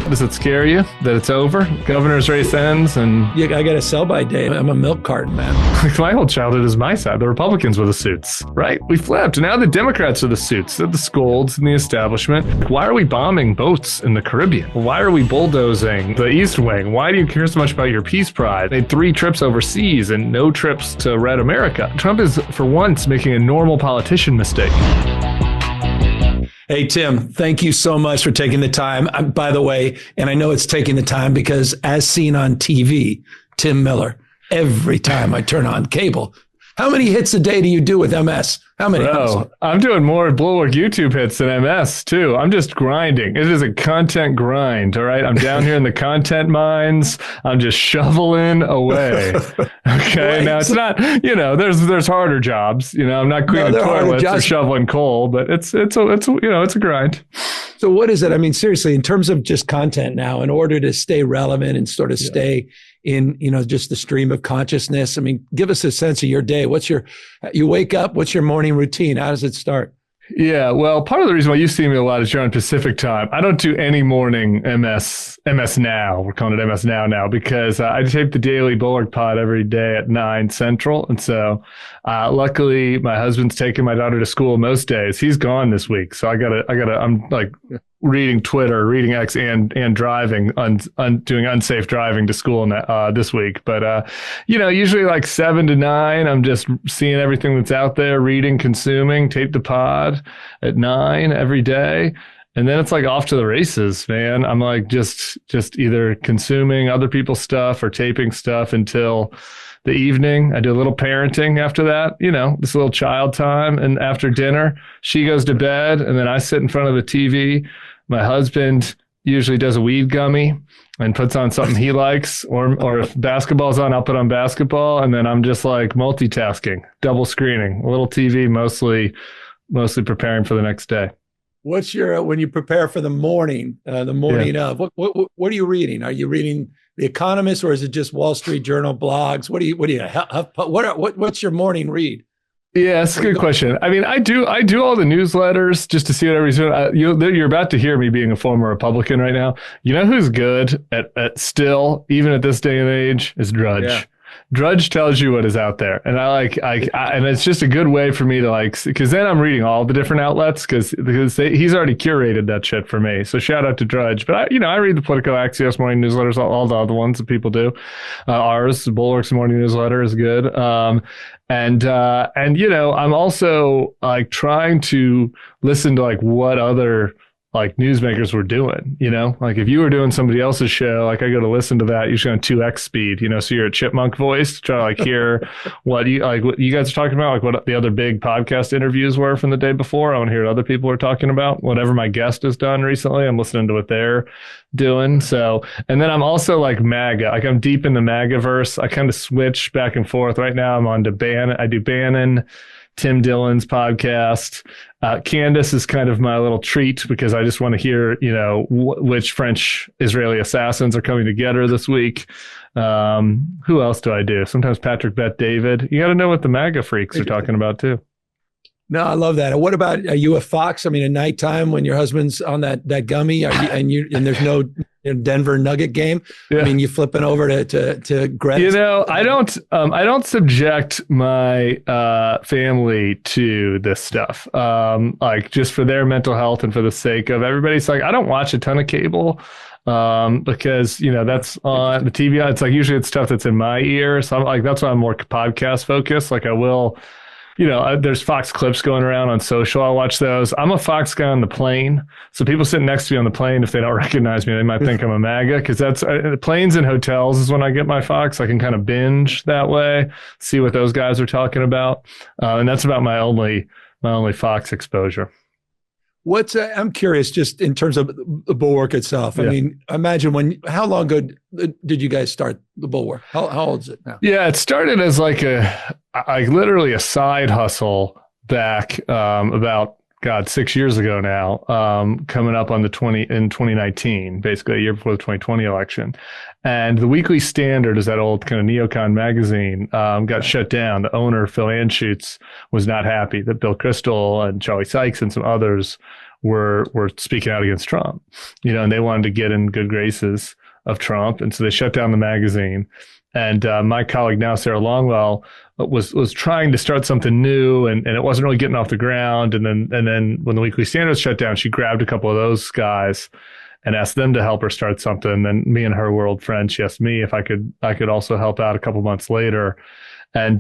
Does it scare you that it's over? Governor's race ends and... Yeah, I got a sell-by date. I'm a milk carton, man. My whole childhood is my side. The Republicans were the suits, right? We flipped. Now the Democrats are the suits. They're the scolds and the establishment. Why are we bombing boats in the Caribbean? Why are we bulldozing the East Wing? Why do you care so much about your peace pride? They had 3 trips overseas and no trips to Red America. Trump is, for once, making a normal politician mistake. Hey, Tim, thank you so much for taking the time. By the way, and I know it's taking the time because as seen on TV, Tim Miller, every time I turn on cable, how many hits a day do you do with MS? How many? Bro, I'm doing more Bulwark YouTube hits than MS too. I'm just grinding. It is a content grind. All right. I'm down here in the content mines. I'm just shoveling away. Okay. Right. Now it's not, there's harder jobs. I'm not cleaning toilets or shoveling coal, but it's a grind. So what is it? I mean, seriously, in terms of just content now, in order to stay relevant and sort of stay in, just the stream of consciousness. I mean, give us a sense of your day. You wake up, what's your morning routine? How does it start? Yeah, well, part of the reason why you see me a lot is you're on Pacific time. I don't do any morning MS Now. We're calling it MS now because I tape the daily Bulwark pod every day at 9 Central. And so luckily my husband's taking my daughter to school most days. He's gone this week. So I'm like reading Twitter, reading X and driving, doing unsafe driving to school this week. But, usually like 7 to 9, I'm just seeing everything that's out there, reading, consuming, tape the pod at 9 every day. And then it's like off to the races, man. I'm like just either consuming other people's stuff or taping stuff until the evening. I do a little parenting after that, just a little child time. And after dinner, she goes to bed and then I sit in front of the TV. My husband usually does a weed gummy and puts on something he likes, or if basketball's on, I'll put on basketball. And then I'm just like multitasking, double screening, a little TV, mostly preparing for the next day. What's when you prepare for the morning of, what are you reading? Are you reading The Economist or is it just Wall Street Journal blogs? What's your morning read? Yeah, that's a good question. I mean, I do all the newsletters just to see what everybody's doing. You're about to hear me being a former Republican right now. You know who's good at still, even at this day and age, is Drudge. Yeah. Drudge tells you what is out there. And and it's just a good way for me to because then I'm reading all the different outlets because he's already curated that shit for me. So shout out to Drudge. But I read the Politico Axios morning newsletters, all the other ones that people do. Ours, Bulwark's morning newsletter is good. And I'm also trying to listen to what other newsmakers were doing, if you were doing somebody else's show, I go to listen to that usually on 2x speed, so you're a chipmunk voice to try to hear what you guys are talking about, what the other big podcast interviews were from the day before. I want to hear what other people are talking about. Whatever my guest has done recently, I'm listening to what they're doing. So, and then I'm also MAGA, I'm deep in the MAGA verse. I kind of switch back and forth. Right now I'm on to Bannon. I do Bannon, Tim Dillon's podcast. Candace is kind of my little treat because I just want to hear, which French Israeli assassins are coming to get her this week. Who else do I do? Sometimes Patrick Bet David. You got to know what the MAGA freaks are talking about too. No, I love that. What about, are you a fox? I mean, at nighttime when your husband's on that gummy and there's no Denver Nugget game. Yeah. I mean, you flipping over to Greg. I don't subject my family to this stuff. Just for their mental health and for the sake of everybody's I don't watch a ton of cable. Because that's on the TV. It's usually it's stuff that's in my ear. So I'm that's why I'm more podcast focused. I will. There's Fox clips going around on social. I'll watch those. I'm a Fox guy on the plane. So people sitting next to me on the plane, if they don't recognize me, they might think I'm a MAGA because that's planes and hotels is when I get my Fox. I can kind of binge that way, see what those guys are talking about. And that's about my only Fox exposure. I'm curious, just in terms of the Bulwark itself. I mean, imagine how long ago did you guys start the Bulwark? How old is it now? Yeah, it started as literally a side hustle back about 6 years ago now, coming up on in 2019, basically a year before the 2020 election. And the Weekly Standard is that old kind of neocon magazine, got shut down. The owner, Phil Anschutz, was not happy that Bill Kristol and Charlie Sykes and some others were speaking out against Trump, and they wanted to get in good graces of Trump. And so they shut down the magazine. And my colleague now, Sarah Longwell, was trying to start something new, and it wasn't really getting off the ground. And then when the Weekly Standard was shut down, she grabbed a couple of those guys and asked them to help her start something. And then me and her were old friends. She asked me if I could also help out a couple months later. And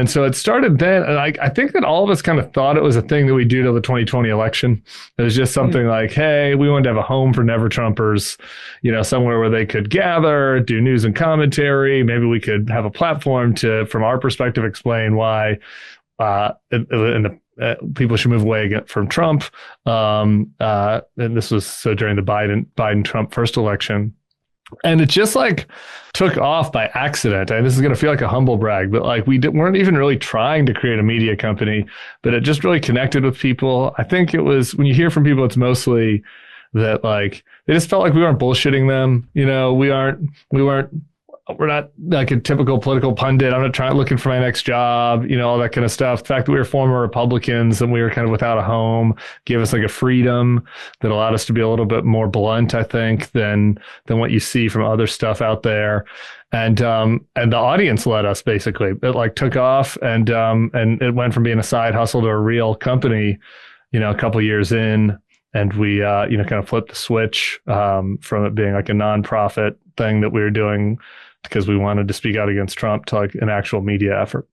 so it started then. And I think that all of us kind of thought it was a thing that we do till the 2020 election. It was just something like, hey, we wanted to have a home for Never Trumpers, somewhere where they could gather, do news and commentary. Maybe we could have a platform to, from our perspective, explain why people should move away from Trump. And this was so during the Biden-Trump first election. And it just took off by accident. And this is going to feel like a humble brag, but we weren't even really trying to create a media company, but it just really connected with people. I think it was, when you hear from people, it's mostly that they just felt like we weren't bullshitting them. We're not like a typical political pundit. I'm not looking for my next job, all that kind of stuff. The fact that we were former Republicans and we were kind of without a home gave us a freedom that allowed us to be a little bit more blunt, I think, than what you see from other stuff out there. And the audience led us, basically. It took off, and it went from being a side hustle to a real company, a couple of years in. And we, kind of flipped the switch from it being a nonprofit thing that we were doing because we wanted to speak out against Trump to an actual media effort.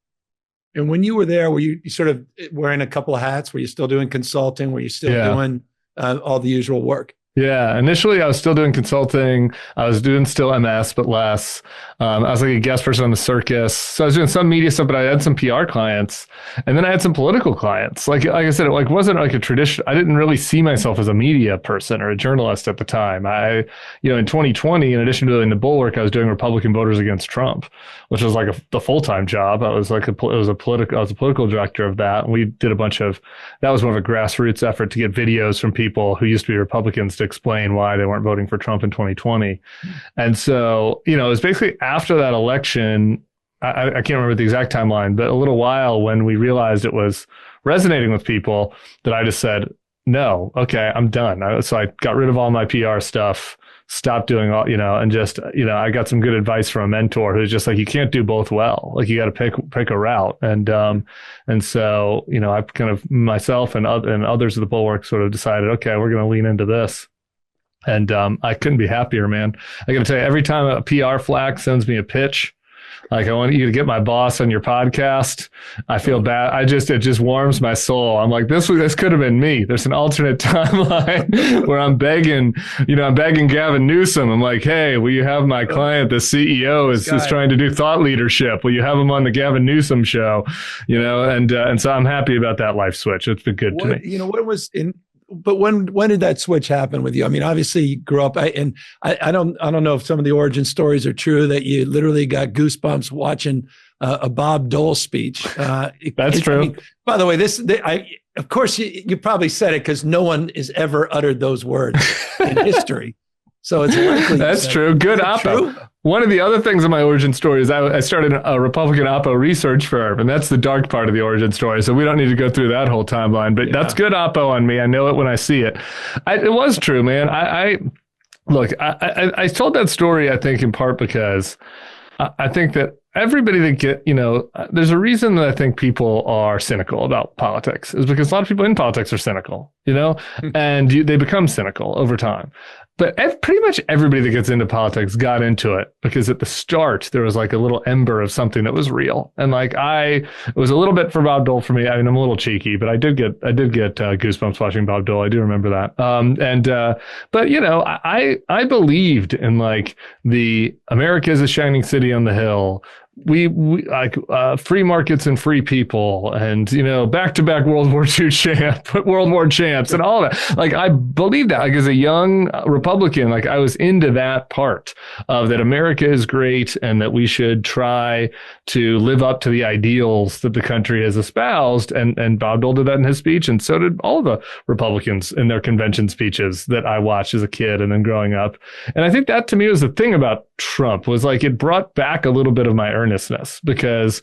And when you were there, were you sort of wearing a couple of hats? Were you still doing consulting? Were you still doing all the usual work? Yeah, initially I was still doing consulting. I was doing still MS, but less. I was a guest person on the circus. So I was doing some media stuff, but I had some PR clients, and then I had some political clients. Like I said, it wasn't a tradition. I didn't really see myself as a media person or a journalist at the time. In 2020, in addition to doing the Bulwark, I was doing Republican Voters Against Trump, which was the full-time job. I was I was a political director of that, and we did that was more of a grassroots effort to get videos from people who used to be Republicans to explain why they weren't voting for Trump in 2020. And so, it was basically after that election, I can't remember the exact timeline, but a little while when we realized it was resonating with people, that I just said, no, okay, I'm done. So I got rid of all my PR stuff, stopped doing all, and just, I got some good advice from a mentor who's just you can't do both well. You got to pick a route. And so, I kind of, myself and others of the Bulwark sort of decided, okay, we're going to lean into this. And I couldn't be happier, man. I got to tell you, every time a PR flack sends me a pitch, I want you to get my boss on your podcast, I feel bad. It just warms my soul. I'm like, this could have been me. There's an alternate timeline where I'm begging Gavin Newsom. I'm like, hey, will you have my client, the CEO is trying to do thought leadership. Will you have him on the Gavin Newsom show? And so I'm happy about that life switch. It's been good to me. But when did that switch happen with you? I mean, obviously you grew up, and I don't know if some of the origin stories are true, that you literally got goosebumps watching a Bob Dole speech. That's true. I mean, by the way, of course you probably said it because no one has ever uttered those words in history. So it's likely. That's true. Good oppo. One of the other things in my origin story is I started a Republican oppo research firm, and that's the dark part of the origin story. So we don't need to go through that whole timeline, but that's good oppo on me. I know it when I see it. It was true, man. I told that story, I think, in part because I think that everybody that there's a reason that I think people are cynical about politics, is because a lot of people in politics are cynical, and they become cynical over time. But pretty much everybody that gets into politics got into it because at the start there was a little ember of something that was real. And it was a little bit for Bob Dole for me. I mean, I'm a little cheeky, but I did get goosebumps watching Bob Dole. I do remember that. But I believed in the America is a shining city on the hill. We free markets and free people, and back-to-back World War II World War champs, and all that. I believe that. As a young Republican, I was into that part of that. America is great, and that we should try to live up to the ideals that the country has espoused. And Bob Dole did that in his speech, and so did all the Republicans in their convention speeches that I watched as a kid and then growing up. And I think that to me was the thing about Trump was like it brought back a little bit of my earnestness because,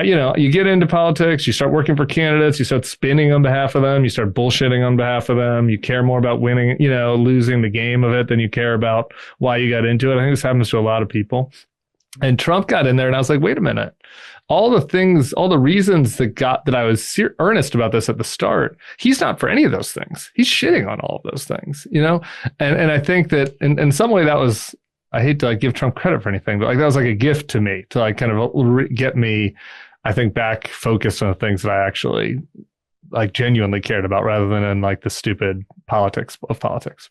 you get into politics, you start working for candidates, you start spinning on behalf of them, you start bullshitting on behalf of them, you care more about winning, losing the game of it than you care about why you got into it. I think this happens to a lot of people. And Trump got in there and I was like, wait a minute. All the reasons that I was earnest about this at the start, he's not for any of those things. He's shitting on all of those things, And I think that in some way that was, I hate to give Trump credit for anything, but that was a gift to me to kind of get me, I think, back focused on the things that I actually genuinely cared about rather than in the stupid politics of politics.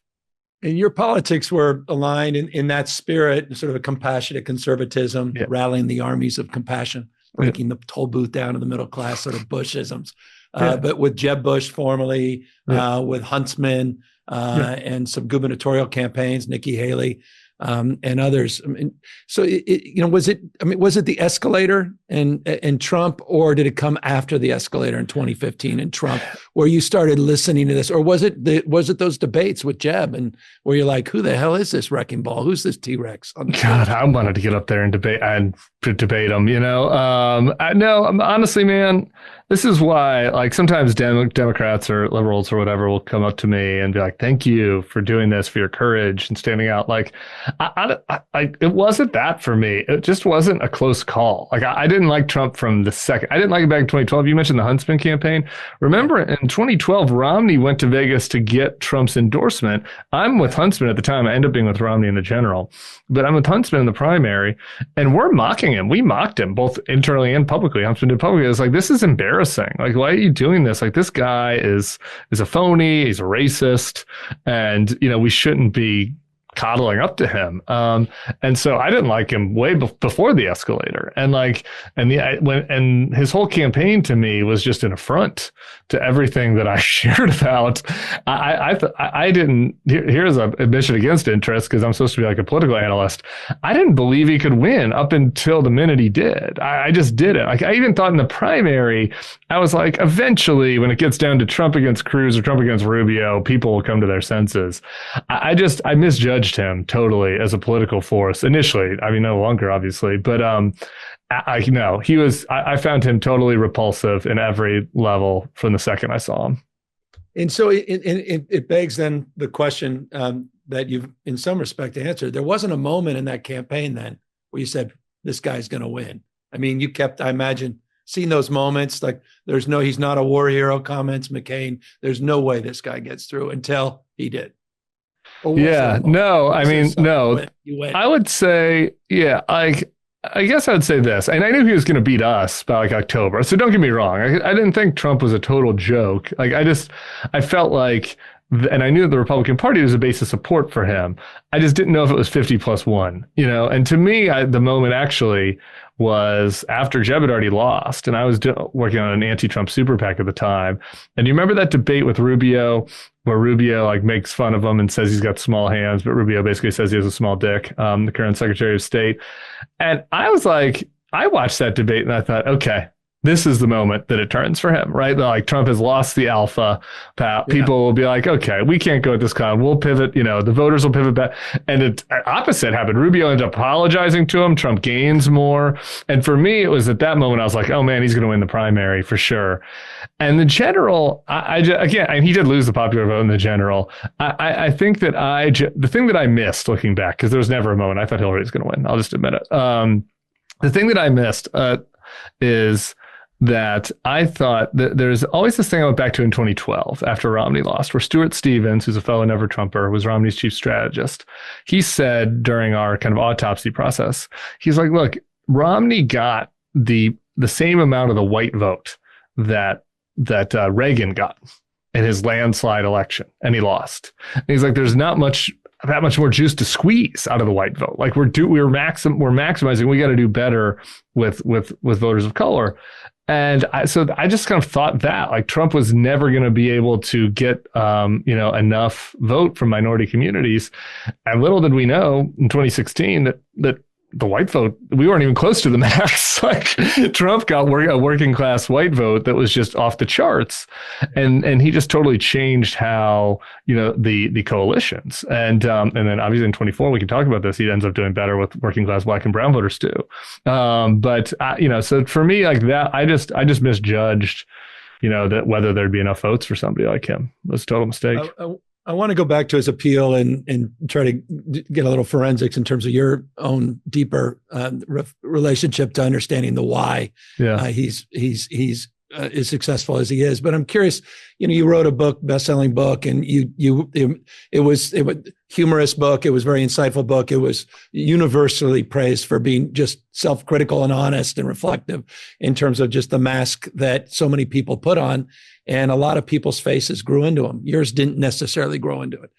And your politics were aligned in that spirit, sort of a compassionate conservatism, rallying the armies of compassion, breaking the toll booth down to the middle class, sort of Bushisms. But with Jeb Bush formerly, with Huntsman and some gubernatorial campaigns, Nikki Haley and others. I mean, so was it the escalator and Trump, or did it come after the escalator in 2015 and Trump, where you started listening to this, or was it those debates with Jeb and where you're like, who the hell is this wrecking ball? Who's this T-Rex? God, I wanted to get up there and debate him. No, honestly, man. This is why, sometimes Democrats or liberals or whatever will come up to me and be like, "Thank you for doing this, for your courage and standing out." It wasn't that for me. It just wasn't a close call. I didn't like Trump from the second. I didn't like it back in 2012. You mentioned the Huntsman campaign. Remember, in 2012, Romney went to Vegas to get Trump's endorsement. I'm with Huntsman at the time. I ended up being with Romney in the general, but I'm with Huntsman in the primary, and we're mocking him. We mocked him both internally and publicly. Huntsman did publicly. It was this is embarrassing. Why are you doing this? This guy is a phony. He's a racist, and we shouldn't be coddling up to him. And so I didn't like him way before the escalator. And his whole campaign to me was just an affront to everything that I shared about. I didn't, here's an admission against interest because I'm supposed to be a political analyst. I didn't believe he could win up until the minute he did. I just didn't. I even thought in the primary, I was eventually when it gets down to Trump against Cruz or Trump against Rubio, people will come to their senses. I misjudged him totally as a political force initially. No longer obviously, but I found him totally repulsive in every level from the second I saw him. And so it begs then the question that you've in some respect answered. There wasn't a moment in that campaign then where you said, this guy's going to win. You kept, I imagine, seeing those moments he's not a war hero comments, McCain, there's no way this guy gets through until he did. Yeah, no, no. I would say, I guess I would say this, and I knew he was going to beat us by October. So don't get me wrong. I didn't think Trump was a total joke. I felt and I knew the Republican Party was a base of support for him. I just didn't know if it was 50+1, and to me, the moment actually was after Jeb had already lost, and I was working on an anti-Trump super PAC at the time. And you remember that debate with Rubio, where Rubio makes fun of him and says he's got small hands, but Rubio basically says he has a small dick, the current Secretary of State. And I was I watched that debate and I thought, okay, this is the moment that it turns for him, right? Trump has lost the alpha. People will be okay, we can't go at this con. We'll pivot, the voters will pivot back. And the opposite happened. Rubio ended up apologizing to him. Trump gains more. And for me, it was at that moment, I was oh man, he's going to win the primary for sure. And the general, and he did lose the popular vote in the general. I think that the thing that I missed looking back, because there was never a moment I thought Hillary was going to win. I'll just admit it. The thing that I missed is that I thought that there's always this thing I went back to in 2012 after Romney lost, where Stuart Stevens, who's a fellow never Trumper, was Romney's chief strategist. He said during our kind of autopsy process, he's look, Romney got the same amount of the white vote that Reagan got in his landslide election, and he lost. And he's there's not that much more juice to squeeze out of the white vote. We're maximizing. We got to do better with voters of color. And so I just kind of thought that Trump was never going to be able to get, enough vote from minority communities. And little did we know in 2016 that the white vote, we weren't even close to the max. Like Trump got a working class white vote that was just off the charts. And he just totally changed how, the coalitions. And then obviously in 24, we can talk about this. He ends up doing better with working class black and brown voters too. So for me, like that, I just misjudged, that whether there'd be enough votes for somebody like him. It was a total mistake. I want to go back to his appeal and try to get a little forensics in terms of your own deeper relationship to understanding the why he's as successful as he is. But I'm curious, you wrote a book, best-selling book, and it was humorous book. It was very insightful book. It was universally praised for being just self-critical and honest and reflective in terms of just the mask that so many people put on. And a lot of people's faces grew into them. Yours didn't necessarily grow into it.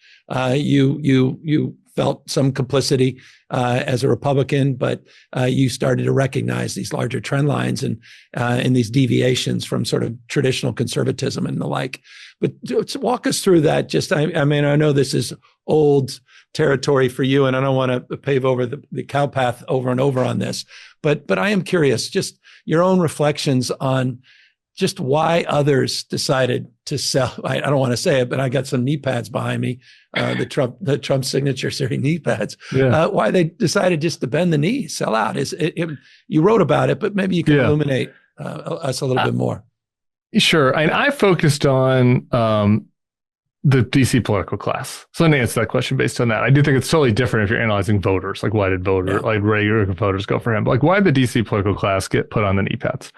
You felt some complicity as a Republican, but you started to recognize these larger trend lines and these deviations from sort of traditional conservatism and the like. But walk us through that. Just, I know this is old territory for you, and I don't want to pave over the cow path over and over on this, but I am curious, just your own reflections on just why others decided to sell. I don't want to say it, but I got some knee pads behind me, the Trump signature series knee pads. Yeah. Why they decided just to bend the knee, sell out. You wrote about it, but maybe you can illuminate us a little bit more. Sure. I focused on the DC political class. So let me answer that question based on that. I do think it's totally different if you're analyzing voters. Like, why did like regular voters go for him? But like, why did the DC political class get put on the knee pads?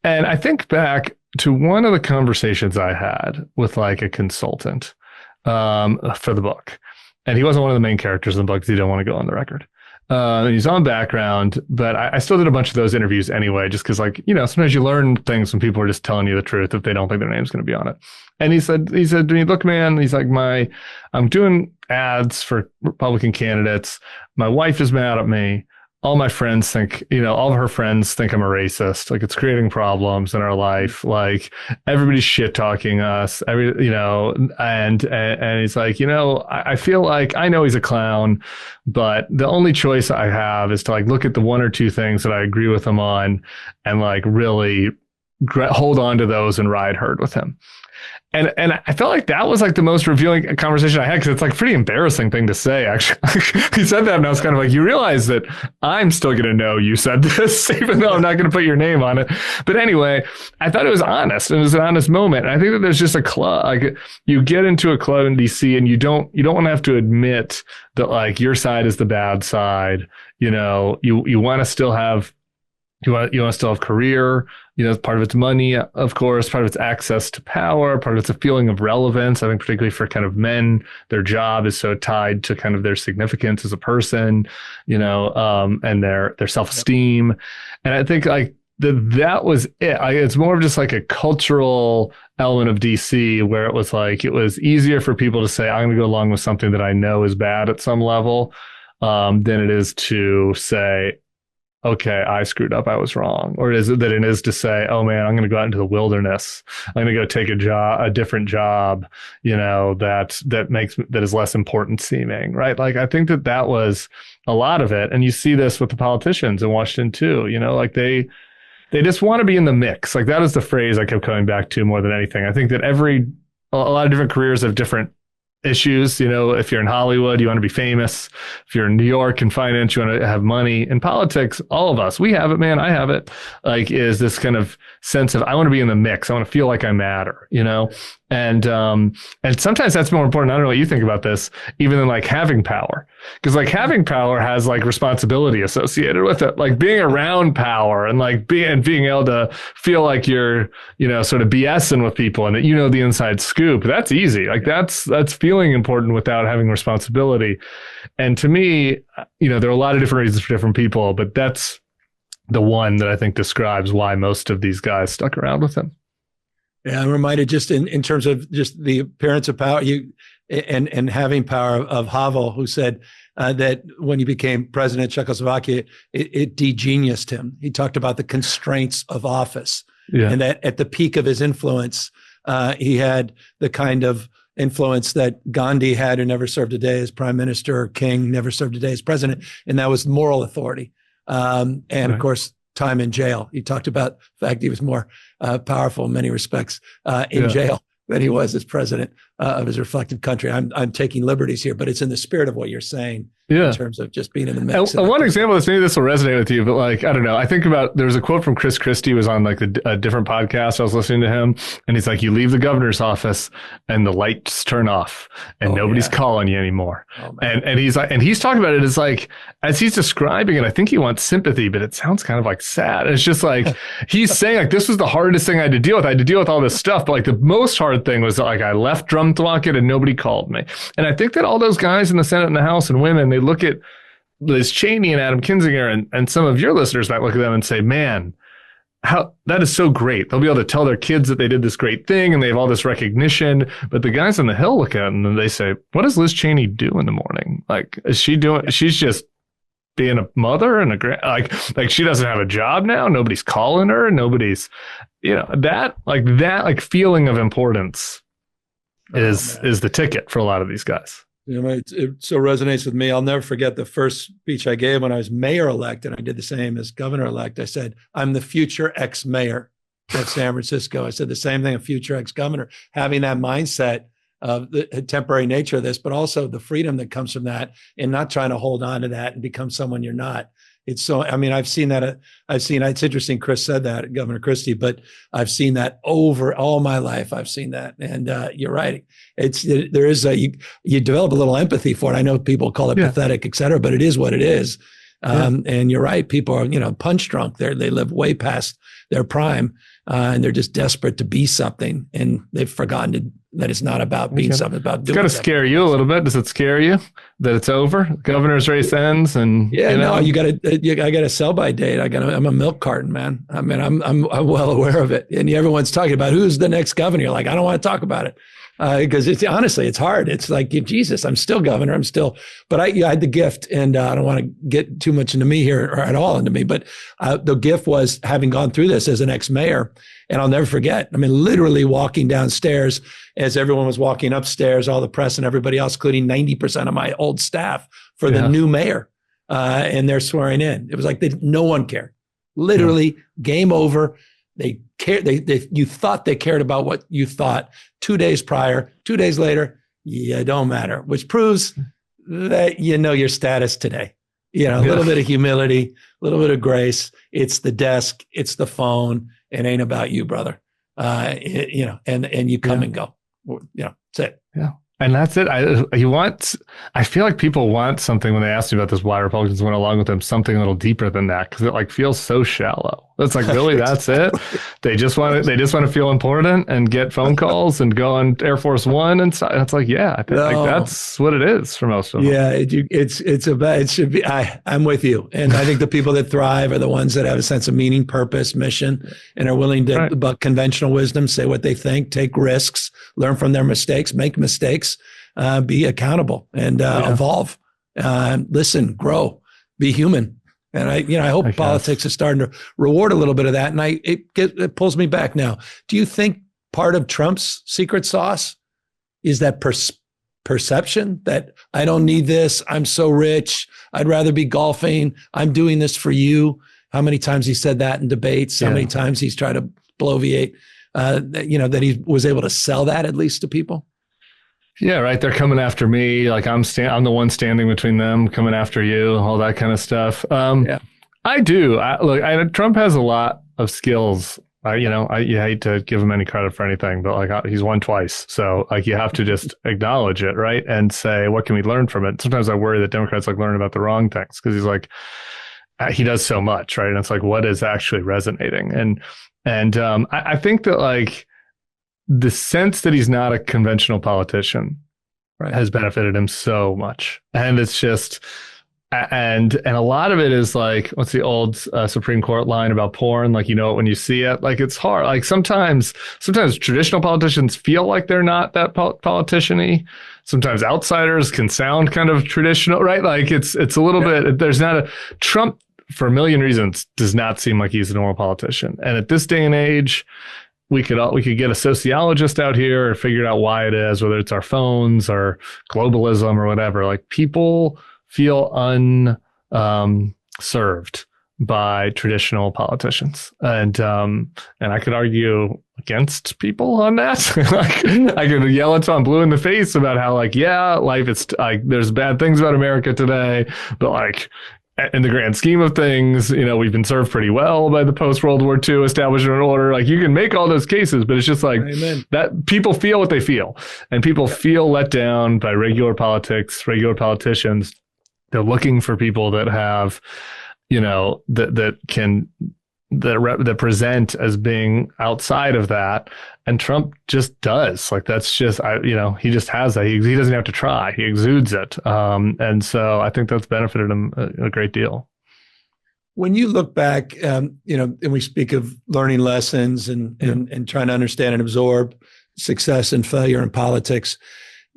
And I think back to one of the conversations I had with like a consultant for the book. And he wasn't one of the main characters in the book because he didn't want to go on the record. And he's on background, but I still did a bunch of those interviews anyway, just because sometimes you learn things when people are just telling you the truth if they don't think their name's going to be on it. And he said to me, look, man, he's like, I'm doing ads for Republican candidates. My wife is mad at me. All my friends think, all of her friends think I'm a racist. Like, it's creating problems in our life. Like, everybody's shit talking us. And he's like, I feel like I know he's a clown, but the only choice I have is to like look at the one or two things that I agree with him on, and like really hold on to those and ride herd with him. And I felt like that was like the most revealing conversation I had, because it's like a pretty embarrassing thing to say, actually. He said that and I was kind of like, you realize that I'm still going to know you said this, even though I'm not going to put your name on it. But anyway, I thought it was honest, and it was an honest moment. And I think that there's just a club, like you get into a club in DC and you don't want to have to admit that like your side is the bad side. You want to still have, you want to still have career. Part of it's money, of course, part of it's access to power, part of it's a feeling of relevance. I think particularly for kind of men, their job is so tied to kind of their significance as a person, and their self-esteem. And I think like that was it. It's more of just like a cultural element of DC, where it was like, it was easier for people to say, I'm going to go along with something that I know is bad at some level, than it is to say, okay, I screwed up, I was wrong. Or is it that it is to say, oh man, I'm going to go out into the wilderness. I'm going to go take a different job, that is less important seeming, right? Like, I think that was a lot of it. And you see this with the politicians in Washington too, like they just want to be in the mix. Like, that is the phrase I kept coming back to more than anything. I think that a lot of different careers have different issues. If you're in Hollywood, you want to be famous. If you're in New York in finance, you want to have money. In politics, all of us, we have it, man. I have it. Like, is this kind of sense of, I want to be in the mix. I want to feel like I matter, And sometimes that's more important. I don't know what you think about this, even than like having power, because like having power has like responsibility associated with it, like being around power and like being able to feel like you're, sort of BSing with people and that the inside scoop. That's easy. Like that's feeling important without having responsibility. And to me, there are a lot of different reasons for different people, but that's the one that I think describes why most of these guys stuck around with him. Yeah, I'm reminded just in terms of just the appearance of power, and having power of Havel, who said that when he became president of Czechoslovakia, it degeniused him. He talked about the constraints of office, and that at the peak of his influence, he had the kind of influence that Gandhi had, who never served a day as prime minister, or King never served a day as president, and that was moral authority. And of course, time in jail. He talked about the fact he was more powerful in many respects in jail than he was as president of his reflective country. I'm taking liberties here, but it's in the spirit of what you're saying. In terms of just being in the mix. And one example is, maybe this will resonate with you, but like, I don't know. I think about, there was a quote from Chris Christie, was on like a different podcast. I was listening to him, and he's like, you leave the governor's office and the lights turn off and nobody's calling you anymore. And he's like, and he's talking about it as like, as he's describing it, I think he wants sympathy, but it sounds kind of like sad. It's just like, he's saying like, this was the hardest thing I had to deal with. I had to deal with all this stuff, but like the most hard thing was like, I left Drumthwacket and nobody called me. And I think that all those guys in the Senate and the House and women, they look at Liz Cheney and Adam Kinzinger, and some of your listeners might look at them and say, man, how that is so great. They'll be able to tell their kids that they did this great thing and they have all this recognition. But the guys on the Hill look at them and they say, what does Liz Cheney do in the morning? Like, is she doing, she's just being a mother and like she doesn't have a job now. Nobody's calling her. Nobody's, that feeling of importance is the ticket for a lot of these guys. It so resonates with me. I'll never forget the first speech I gave when I was mayor-elect, and I did the same as governor-elect. I said, I'm the future ex-mayor of San Francisco. I said the same thing, a future ex-governor, having that mindset of the temporary nature of this, but also the freedom that comes from that, and not trying to hold on to that and become someone you're not. It's so, I mean, I've seen that. It's interesting Chris said that, Governor Christie, but I've seen that over all my life. I've seen that. And you're right. You develop a little empathy for it. I know people call it pathetic, et cetera, but it is what it is. And you're right. People are, punch drunk. They live way past their prime, and they're just desperate to be something. And they've forgotten that it's not about being something, about doing. It's got to scare you a little bit. Does it scare you that it's over? The governor's race ends, and I got a sell by date. I'm a milk carton, man. I mean, I'm well aware of it. And everyone's talking about who's the next governor. You're like, I don't want to talk about it. Because it's honestly, it's hard. It's like, Jesus, I'm still governor. But I had the gift, and I don't want to get too much into me here, or at all into me, but the gift was having gone through this as an ex-mayor. And I'll never forget, I mean, literally walking downstairs as everyone was walking upstairs, all the press and everybody else, including 90% of my old staff for the new mayor, and they're swearing in. It was like no one cared. Literally, game over. They cared. You thought they cared about what you thought 2 days prior. 2 days later, it don't matter, which proves that your status today. A little bit of humility, a little bit of grace. It's the desk, it's the phone. It ain't about you, brother. And you come and go. That's it. Yeah. And that's it. I feel like people want something when they ask me about this, why Republicans went along with them, something a little deeper than that, because it feels so shallow. It's like, really, that's it? They just want to feel important and get phone calls and go on Air Force One and stuff. It's like, I think that's what it is for most of them. Yeah, it should be. I'm with you, and I think the people that thrive are the ones that have a sense of meaning, purpose, mission, and are willing to, about conventional wisdom, say what they think, take risks, learn from their mistakes, make mistakes, be accountable, and evolve. Listen, grow, be human. And I hope politics is starting to reward a little bit of that. And it pulls me back now. Do you think part of Trump's secret sauce is that perception that I don't need this, I'm so rich, I'd rather be golfing, I'm doing this for you? How many times he said that in debates? How many times he's tried to bloviate, that he was able to sell that at least to people? Yeah, right. They're coming after me. Like I'm the one standing between them, coming after you, all that kind of stuff. I do. Trump has a lot of skills. You hate to give him any credit for anything, but he's won twice. So you have to just acknowledge it, right? And say, what can we learn from it? Sometimes I worry that Democrats learn about the wrong things because he's he does so much, right? And it's what is actually resonating? And I think that the sense that he's not a conventional politician has benefited him so much. And it's just, and a lot of it is what's the old Supreme Court line about porn? When you see it, it's hard. Sometimes traditional politicians feel like they're not that politician-y. Sometimes outsiders can sound kind of traditional, right? It's a little bit, there's not Trump, for a million reasons, does not seem like he's a normal politician. And at this day and age, we could get a sociologist out here and figure out why it is, whether it's our phones or globalism or whatever. Like, people feel served by traditional politicians, and I could argue against people on that. Like, I could yell at Tom Blue in the face about how, like, yeah, life is like, there's bad things about America today, but like, in the grand scheme of things, you know, we've been served pretty well by the post-World War II establishment order. Like, you can make all those cases, but it's just like, Amen. That people feel what they feel, and people feel let down by regular politics, regular politicians. They're looking for people that have, you know, that present as being outside of that. And Trump just does. Like, that's just, he just has that. He doesn't have to try. He exudes it. And so I think that's benefited him a great deal. When you look back, and we speak of learning lessons and trying to understand and absorb success and failure in politics,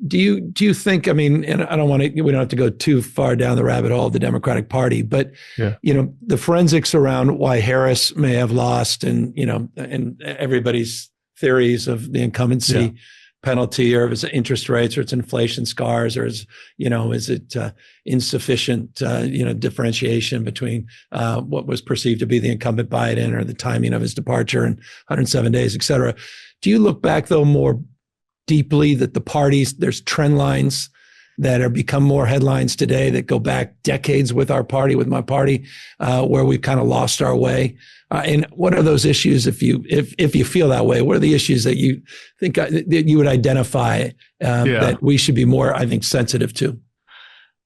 do you think, I mean, and we don't have to go too far down the rabbit hole of the Democratic Party, but, the forensics around why Harris may have lost, and everybody's theories of the incumbency penalty, or if it's interest rates, or it's inflation scars, or is it insufficient, differentiation between what was perceived to be the incumbent Biden, or the timing of his departure in 107 days, et cetera. Do you look back, though, more deeply that the parties, there's trend lines that are become more headlines today that go back decades with my party, where we've kind of lost our way? And what are those issues, if you feel that way? What are the issues that you think that you would identify that we should be more, I think, sensitive to?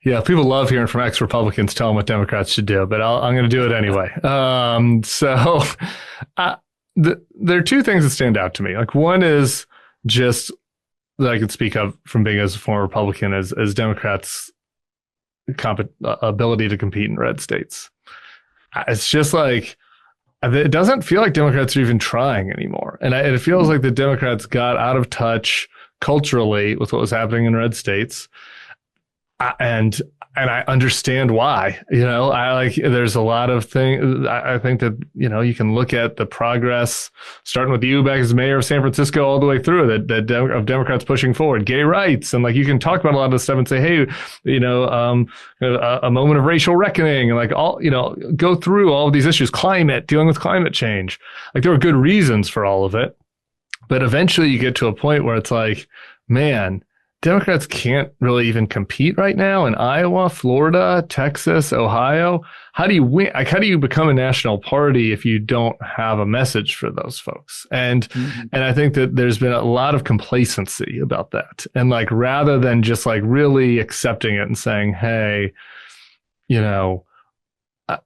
Yeah, people love hearing from ex-Republicans telling what Democrats should do, but I'm going to do it anyway. There are two things that stand out to me. Like, one is just that I could speak of from being as a former Republican as Democrats' ability to compete in red states. It's just like, it doesn't feel like Democrats are even trying anymore. And it feels like the Democrats got out of touch culturally with what was happening in red states. And I understand why. There's a lot of things. I think that, you can look at the progress, starting with Eubank as mayor of San Francisco, all the way through of Democrats pushing forward gay rights. And like, you can talk about a lot of this stuff and say, hey, a moment of racial reckoning, and like, all, go through all of these issues, dealing with climate change. Like, there were good reasons for all of it. But eventually you get to a point where it's like, man, Democrats can't really even compete right now in Iowa, Florida, Texas, Ohio. How do you win? Like, how do you become a national party if you don't have a message for those folks? And I think that there's been a lot of complacency about that. And like, rather than just like really accepting it and saying, hey,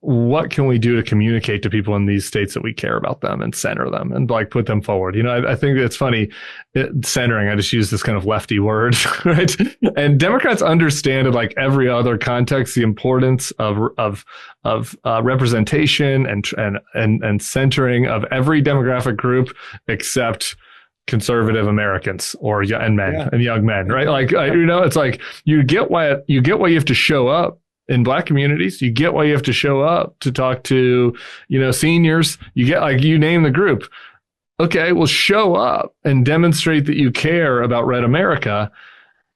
what can we do to communicate to people in these states that we care about them and center them and like put them forward? I think it's funny, centering, I just use this kind of lefty word, right? And Democrats understand in like every other context the importance of representation and centering of every demographic group except conservative Americans and young men, right? Like, it's like you get why you have to show up in Black communities. You get why you have to show up to talk to, seniors. You get, like, you name the group. Okay, well, show up and demonstrate that you care about Red America.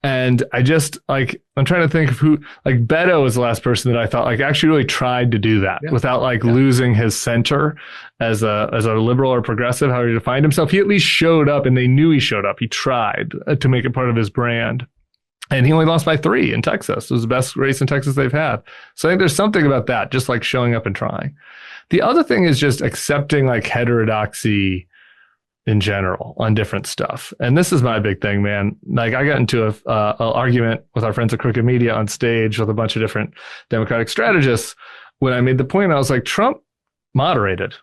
And I just, like, I'm trying to think of who, like, Beto was the last person that I thought, like, actually really tried to do that without, like, losing his center as a liberal or progressive, however he defined himself. He at least showed up, and they knew he showed up. He tried to make it part of his brand. And he only lost by 3 in Texas. It was the best race in Texas they've had. So I think there's something about that, just like showing up and trying. The other thing is just accepting like heterodoxy in general on different stuff. And this is my big thing, man. Like, I got into an argument with our friends at Crooked Media on stage with a bunch of different Democratic strategists when I made the point. I was like, Trump moderated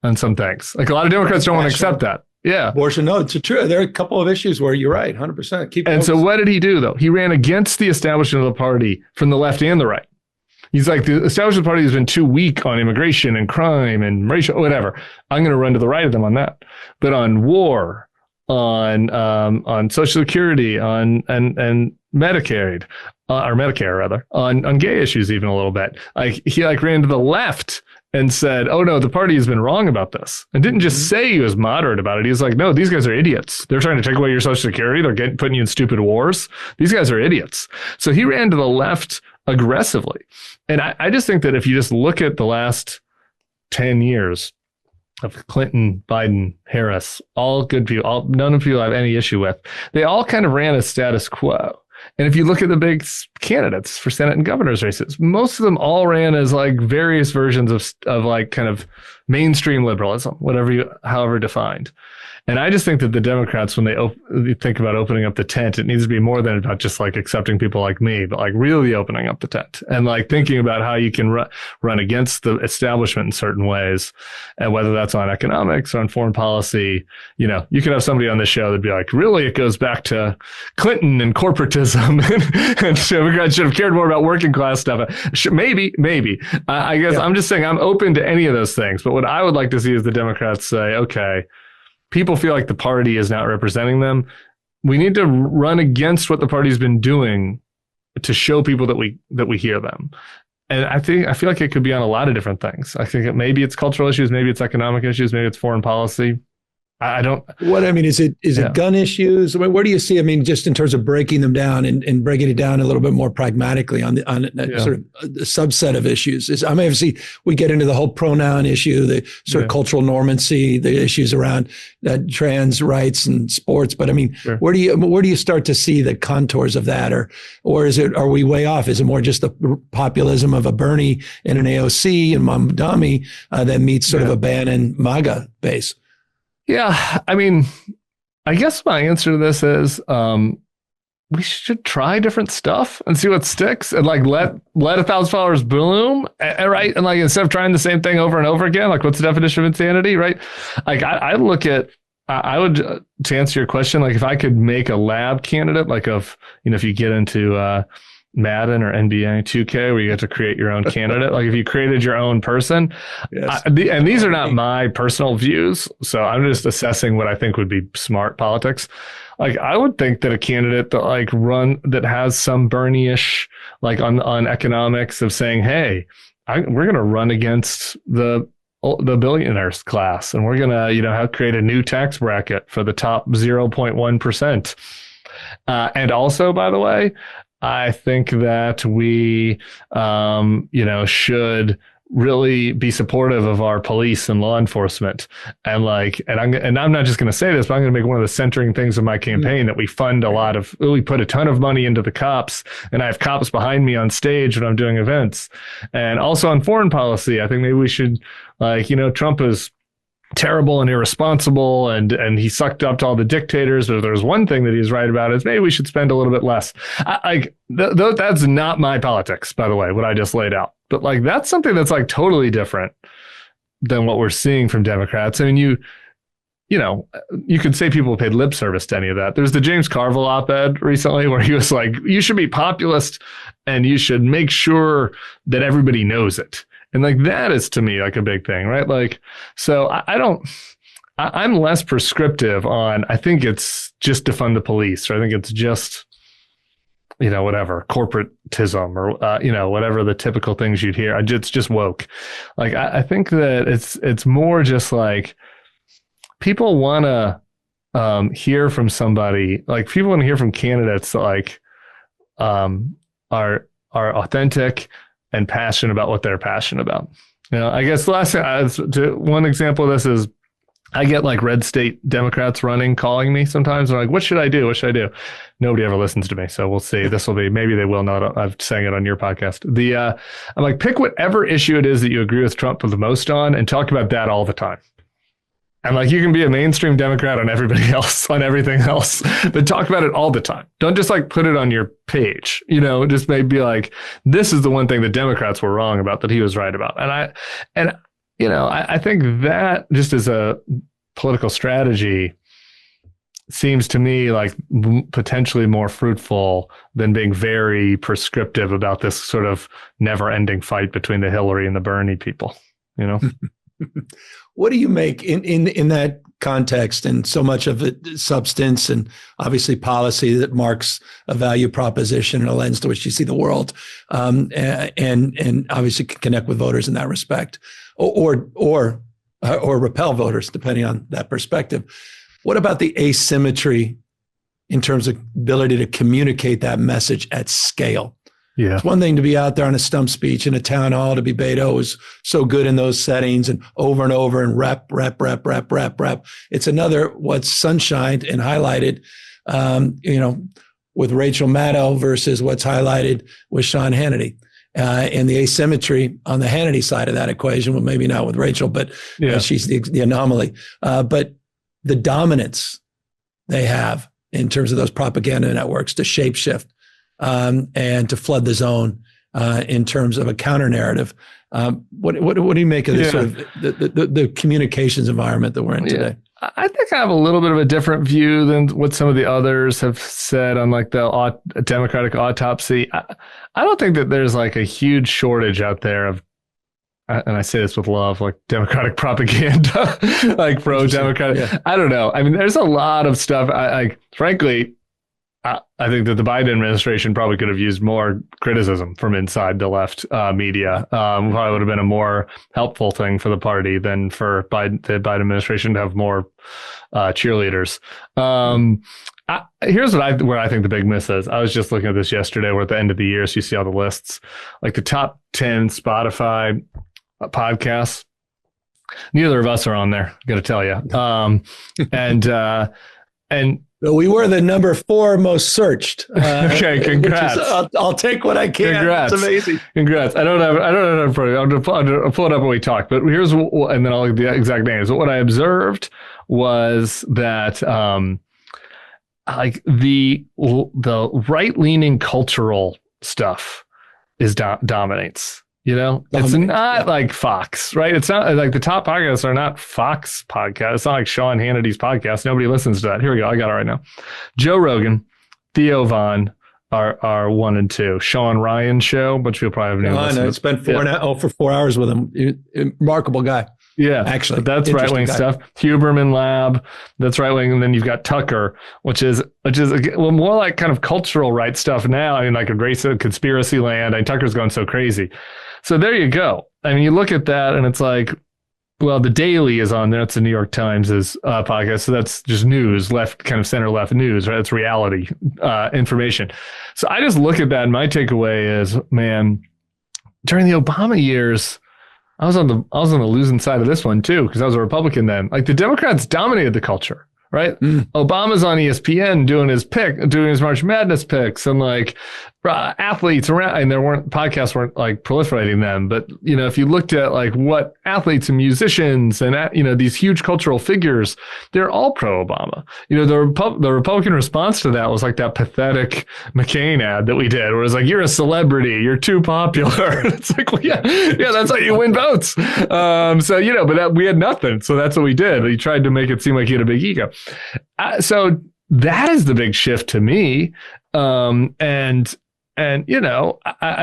on some things. Like, a lot of Democrats don't want to accept that. Yeah. Abortion, no, it's true. There are a couple of issues where you're right, 100%. And so what did he do, though? He ran against the establishment of the party from the left and the right. He's like, the establishment party has been too weak on immigration and crime and racial, whatever. I'm going to run to the right of them on that. But on war, on Social Security, and Medicaid, or Medicare rather, on gay issues even a little bit. Like he like ran to the left and said, "Oh no, the party has been wrong about this," and didn't just say he was moderate about it. He was like, "No, these guys are idiots. They're trying to take away your Social Security. They're putting you in stupid wars. These guys are idiots." So he ran to the left aggressively, and I just think that if you just look at the last 10 years of Clinton, Biden, Harris, all good people, none of people I have any issue with. They all kind of ran as status quo. And if you look at the big candidates for Senate and governor's races, most of them all ran as like various versions of like kind of mainstream liberalism, however defined. And I just think that the Democrats, when they think about opening up the tent, it needs to be more than about just like accepting people like me, but like really opening up the tent and like thinking about how you can run against the establishment in certain ways. And whether that's on economics or on foreign policy, you know, you could have somebody on this show that'd be like, really, it goes back to Clinton and corporatism and Democrats should have cared more about working class stuff. Maybe. I guess I'm just saying I'm open to any of those things. But what I would like to see is the Democrats say, okay, people feel like the party is not representing them. We need to run against what the party's been doing to show people that we hear them. And I feel like it could be on a lot of different things. I think maybe it's cultural issues, maybe it's economic issues, maybe it's foreign policy. I don't. What I mean is it gun issues? I mean, where do you see? I mean, just in terms of breaking them down and breaking it down a little bit more pragmatically on sort of a subset of issues. I mean, obviously we get into the whole pronoun issue, the sort of cultural normancy, the issues around trans rights and sports. But I mean, where do you start to see the contours of that, or are we way off? Is it more just the populism of a Bernie and an AOC and Mamdani that meets sort of a Bannon MAGA base? Yeah, I mean, I guess my answer to this is we should try different stuff and see what sticks and like let 1,000 followers bloom, right? And like instead of trying the same thing over and over again, like what's the definition of insanity, right? Like I look at, I would, to answer your question, like if I could make a lab candidate, like if you get into Madden or NBA 2K where you get to create your own candidate. Like if you created your own person, and these are not my personal views. So I'm just assessing what I think would be smart politics. Like I would think that a candidate that has some Bernie-ish, like on economics of saying, hey, we're going to run against the billionaires class. And we're going to, create a new tax bracket for the top 0.1%. And also, by the way, I think that we, should really be supportive of our police and law enforcement. And I'm not just going to say this, but I'm going to make one of the centering things of my campaign that we put a ton of money into the cops, and I have cops behind me on stage when I'm doing events. And also on foreign policy, I think maybe we should, Trump is terrible and irresponsible and he sucked up to all the dictators. But if there's one thing that he's right about is maybe we should spend a little bit less. That's not my politics, by the way, what I just laid out. But like that's something that's like totally different than what we're seeing from Democrats. I mean, you could say people paid lip service to any of that. There's the James Carville op-ed recently where he was like, you should be populist and you should make sure that everybody knows it. And like that is to me like a big thing, right? Like, so I'm less prescriptive on, I think it's just defund the police, or I think it's just, whatever, corporatism or, whatever the typical things you'd hear. It's just woke. Like, I think that it's more just like people want to hear from somebody, like people want to hear from candidates that like are authentic and passionate about what they're passionate about. I guess one example of this is I get like red state Democrats calling me sometimes. They're like, what should I do? What should I do? Nobody ever listens to me. So we'll see. Maybe they will not. I'm saying it on your podcast. I'm like, pick whatever issue it is that you agree with Trump the most on and talk about that all the time. And like, you can be a mainstream Democrat on everybody else, on everything else, but talk about it all the time. Don't just like put it on your page, just maybe be like, this is the one thing the Democrats were wrong about that he was right about. And I think that just as a political strategy seems to me like potentially more fruitful than being very prescriptive about this sort of never ending fight between the Hillary and the Bernie people, What do you make in that context, and so much of it substance and obviously policy that marks a value proposition and a lens to which you see the world, and obviously can connect with voters in that respect, or repel voters depending on that perspective. What about the asymmetry in terms of ability to communicate that message at scale? Yeah. It's one thing to be out there on a stump speech in a town hall, to be Beto is so good in those settings and over and rep. It's another what's sunshined and highlighted, with Rachel Maddow versus what's highlighted with Sean Hannity. And the asymmetry on the Hannity side of that equation, well, maybe not with Rachel, but she's the anomaly. But the dominance they have in terms of those propaganda networks to shapeshift, and to flood the zone in terms of a counter narrative. What do you make of this sort of the communications environment that we're in today? I think I have a little bit of a different view than what some of the others have said on like the Democratic autopsy. I don't think that there's like a huge shortage out there of, and I say this with love, like Democratic propaganda, like pro-Democratic. Yeah. I don't know. I mean, there's a lot of stuff. Frankly, I think that the Biden administration probably could have used more criticism from inside the left media. Probably would have been a more helpful thing for the party than for the Biden administration to have more cheerleaders. Here's where I think the big miss is. I was just looking at this yesterday. We're at the end of the year, so you see all the lists, like the top 10 Spotify podcasts. Neither of us are on there, got to tell you. And we were the number 4 most searched. Okay, congrats. I'll take what I can. Congrats. It's amazing. Congrats. I don't have it in front of me. I'll pull it up when we talk. But here's, and then I'll look at the exact names. But what I observed was that like the right-leaning cultural stuff dominates. It's not like Fox, right? It's not like the top podcasts are not Fox podcasts. It's not like Sean Hannity's podcast. Nobody listens to that. Here we go. I got it right now. Joe Rogan, Theo Von are 1 and 2. Sean Ryan show, which you'll probably have I know. It's been 4 hours with him. Remarkable guy. Yeah, actually, that's right wing stuff. Huberman Lab, that's right wing, and then you've got Tucker, which is more like kind of cultural right stuff now. I mean, like a race of conspiracy land. I mean, Tucker's going so crazy. So there you go. I mean, you look at that, and it's like, well, the Daily is on there. It's the New York Times' podcast, so that's just news, left, kind of center left news, right? It's reality information. So I just look at that, and my takeaway is, man, during the Obama years, I was on the losing side of this one too, because I was a Republican then. Like the Democrats dominated the culture, right? Obama's on ESPN doing his March Madness picks, and like athletes around, and podcasts weren't like proliferating then. But if you looked at like what athletes and musicians and these huge cultural figures, they're all pro-Obama. The Republican response to that was like that pathetic McCain ad that we did, where it was like, "You're a celebrity, you're too popular." It's like, well, yeah, that's how you win votes. But we had nothing, so that's what we did. We tried to make it seem like he had a big ego. So that is the big shift to me. I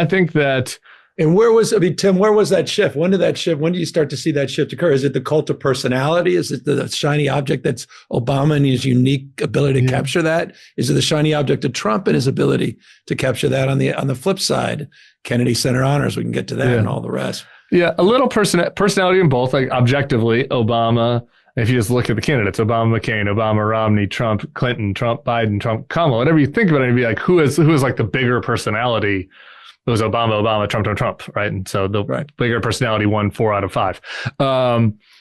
think that. And Tim, where was that shift? When do you start to see that shift occur? Is it the cult of personality? Is it the shiny object that's Obama and his unique ability to capture that? Is it the shiny object of Trump and his ability to capture that on the flip side? Kennedy Center honors, we can get to that and all the rest. Yeah, a little personality in both, like objectively, Obama. If you just look at the candidates, Obama, McCain, Obama, Romney, Trump, Clinton, Trump, Biden, Trump, Kamala, whatever you think about it, it'd be like, who is like the bigger personality? It was Obama, Trump, right? And so the bigger personality won 4 out of 5.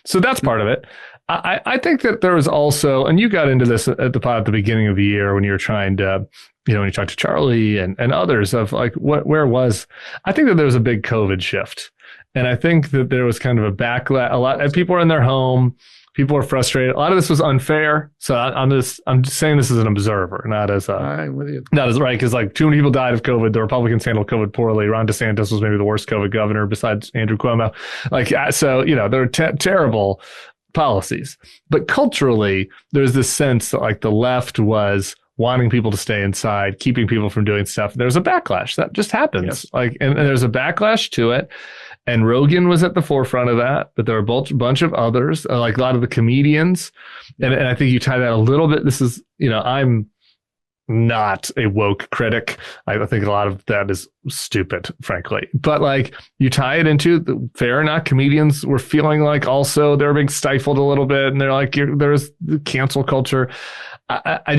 So that's part of it. I think that there was also, and you got into this at the beginning of the year when you were trying to, when you talked to Charlie and others of like, I think that there was a big COVID shift. And I think that there was kind of a backlash. And people were in their home. People are frustrated. A lot of this was unfair. So I'm just saying this as an observer, not as I'm with you. Not as right, because like too many people died of COVID. The Republicans handled COVID poorly. Ron DeSantis was maybe the worst COVID governor besides Andrew Cuomo. There were terrible policies. But culturally, there's this sense that like the left was wanting people to stay inside, keeping people from doing stuff. There's a backlash that just happens. Yes. And there's a backlash to it. And Rogan was at the forefront of that, but there were a bunch of others, like a lot of the comedians. And I think you tie that a little bit. This is, I'm not a woke critic. I think a lot of that is stupid, frankly. But like you tie it into the fair or not, comedians were feeling like also they're being stifled a little bit, and they're like there's the cancel culture. I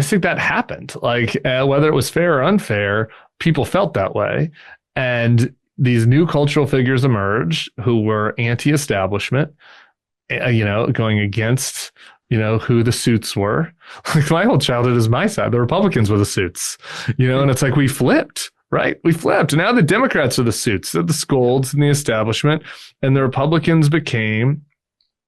think that happened. Like whether it was fair or unfair, people felt that way, and these new cultural figures emerged who were anti-establishment, going against who the suits were. Like my whole childhood is my side. The Republicans were the suits, and it's like we flipped, right? We flipped. And now the Democrats are the suits, they're the scolds and the establishment. And the Republicans became,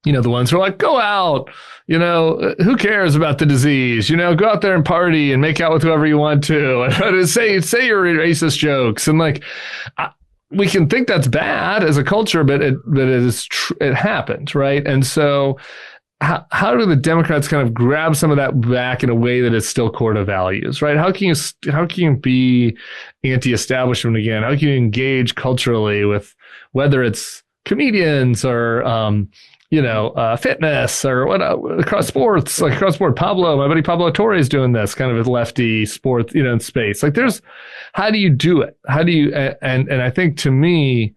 the ones who are like, go out, who cares about the disease? Go out there and party and make out with whoever you want to. And say your racist jokes. And like, we can think that's bad as a culture, but it happened, right? And so how do the Democrats kind of grab some of that back in a way that is still core to values, right? How can you be anti-establishment again? How can you engage culturally with whether it's comedians or fitness or what across sports, like across sport? My buddy Pablo Torre is doing this kind of a lefty sport, space. Like how do you do it? How do you and I think to me,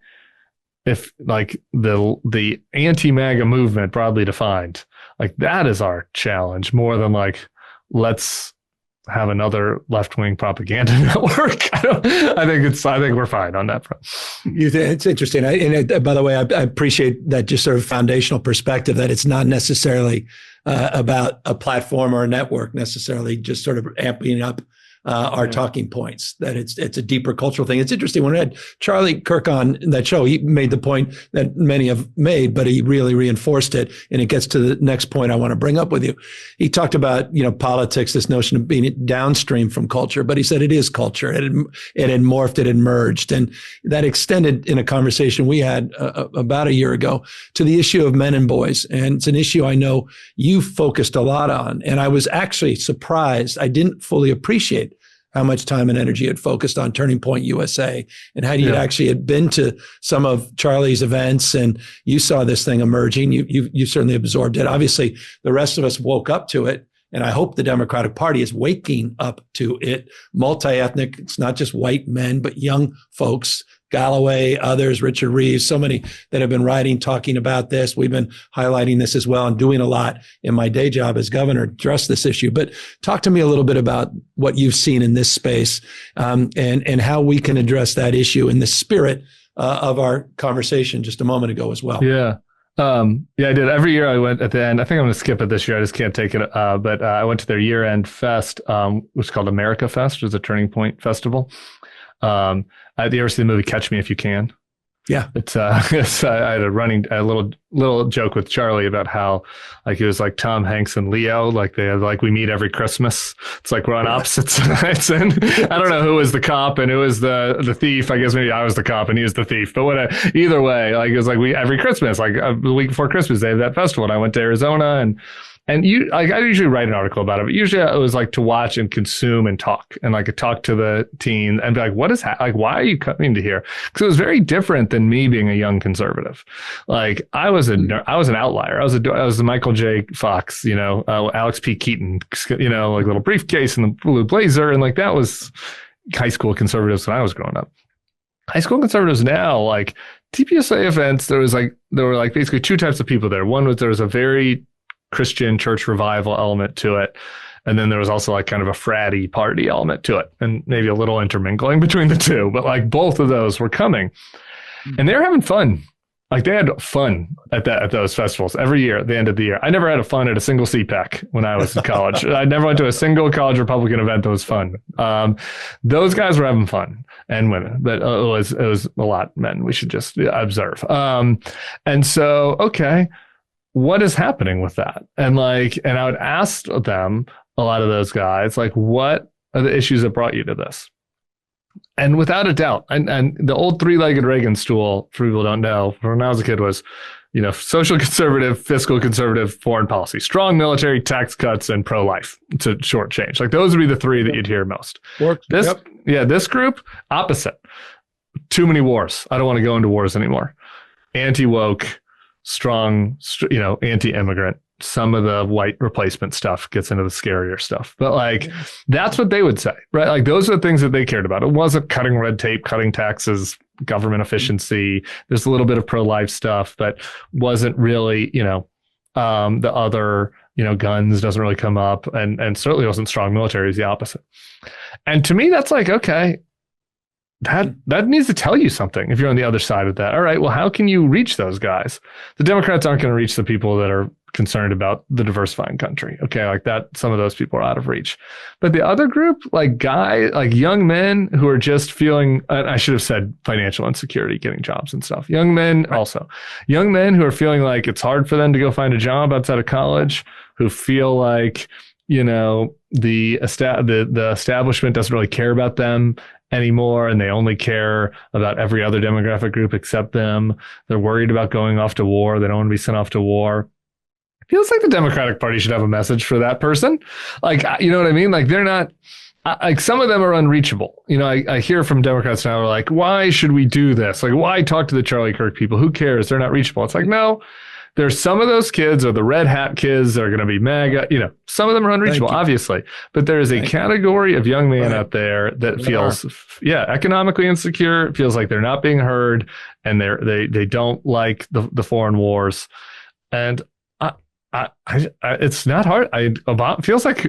if like the anti-MAGA movement broadly defined, like that is our challenge more than like, let's have another left-wing propaganda network. I think we're fine on that front. It's interesting. By the way, I appreciate that just sort of foundational perspective that it's not necessarily about a platform or a network necessarily, just sort of amping up our talking points, that it's a deeper cultural thing. It's interesting. When we had Charlie Kirk on that show, he made the point that many have made, but he really reinforced it. And it gets to the next point I want to bring up with you. He talked about, politics, this notion of being downstream from culture, but he said it is culture. It had morphed, it had merged. And that extended in a conversation we had about a year ago to the issue of men and boys. And it's an issue I know you focused a lot on. And I was actually surprised. I didn't fully appreciate how much time and energy it focused on Turning Point USA, and how you actually had been to some of Charlie's events and you saw this thing emerging. You certainly absorbed it. Obviously, the rest of us woke up to it. And I hope the Democratic Party is waking up to it. Multi-ethnic, it's not just white men, but young folks, Galloway, others, Richard Reeves, so many that have been writing, talking about this. We've been highlighting this as well and doing a lot in my day job as governor to address this issue. But talk to me a little bit about what you've seen in this space and how we can address that issue in the spirit of our conversation just a moment ago as well. Yeah. I did. Every year I went at the end. I think I'm going to skip it this year. I just can't take it. But I went to their year-end fest, which is called America Fest, which is a Turning Point festival. You ever see the movie Catch Me If You Can? Yeah. I had a little joke with Charlie about how like it was like Tom Hanks and Leo, like they had like we meet every Christmas. It's like we're on opposite sides. And I don't know who was the cop and who was the thief. I guess maybe I was the cop and he was the thief. But whatever. Either way, like it was like we every Christmas, like the week before Christmas, they have that festival. And I went to Arizona and I usually write an article about it, but usually it was like to watch and consume and talk to the teen and be like, what is like, why are you coming to here? Because it was very different than me being a young conservative. Like I was an outlier. I was the Michael J. Fox, Alex P. Keaton, like little briefcase and the blue blazer. And like that was high school conservatives when I was growing up. High school conservatives now, like TPSA events, there were like basically two types of people there. One was there was a very Christian church revival element to it. And then there was also like kind of a fratty party element to it and maybe a little intermingling between the two. But like both of those were coming and they were having fun. Like they had fun at those festivals every year at the end of the year. I never had fun at a single CPAC when I was in college. I never went to a single college Republican event that was fun. Those guys were having fun and women, but it was a lot men. We should just observe. And so, okay. What is happening with that? And I would ask them, a lot of those guys, like, what are the issues that brought you to this? And without a doubt, and the old three-legged Reagan stool, for people who don't know, when I was a kid was, social conservative, fiscal conservative, foreign policy, strong military, tax cuts, and pro-life to short change. Like those would be the three that you'd hear most. This group, opposite. too many wars. I don't want to go into wars anymore. Anti-woke, strong, anti-immigrant. Some of the white replacement stuff gets into the scarier stuff. But like, that's what they would say, right? Like those are the things that they cared about. It wasn't cutting red tape, cutting taxes, government efficiency. There's a little bit of pro-life stuff, but wasn't really, the other, guns doesn't really come up, and certainly wasn't strong military, is the opposite. And to me, that's like, okay, that needs to tell you something if you're on the other side of that. All right, well, how can you reach those guys? The Democrats aren't going to reach the people that are concerned about the diversifying country. Okay, like that, some of those people are out of reach. But the other group, like young men who are just feeling, I should have said financial insecurity, getting jobs and stuff. Young men also. Young men who are feeling like it's hard for them to go find a job outside of college, who feel like, the establishment doesn't really care about them anymore, and they only care about every other demographic group except them. They're worried about going off to war. They don't want to be sent off to war. It feels like the Democratic Party should have a message for that person. Like, you know what I mean? Like, they're not, like, some of them are unreachable. I hear from Democrats now, like, why should we do this? Like, why talk to the Charlie Kirk people? Who cares? They're not reachable. It's like, no, there's some of those kids, or the red hat kids, that are going to be MAGA. Some of them are unreachable, obviously, but there is a category of young man out there that feels, economically insecure. It feels like they're not being heard, and they don't like the foreign wars. And it's not hard. Obama feels like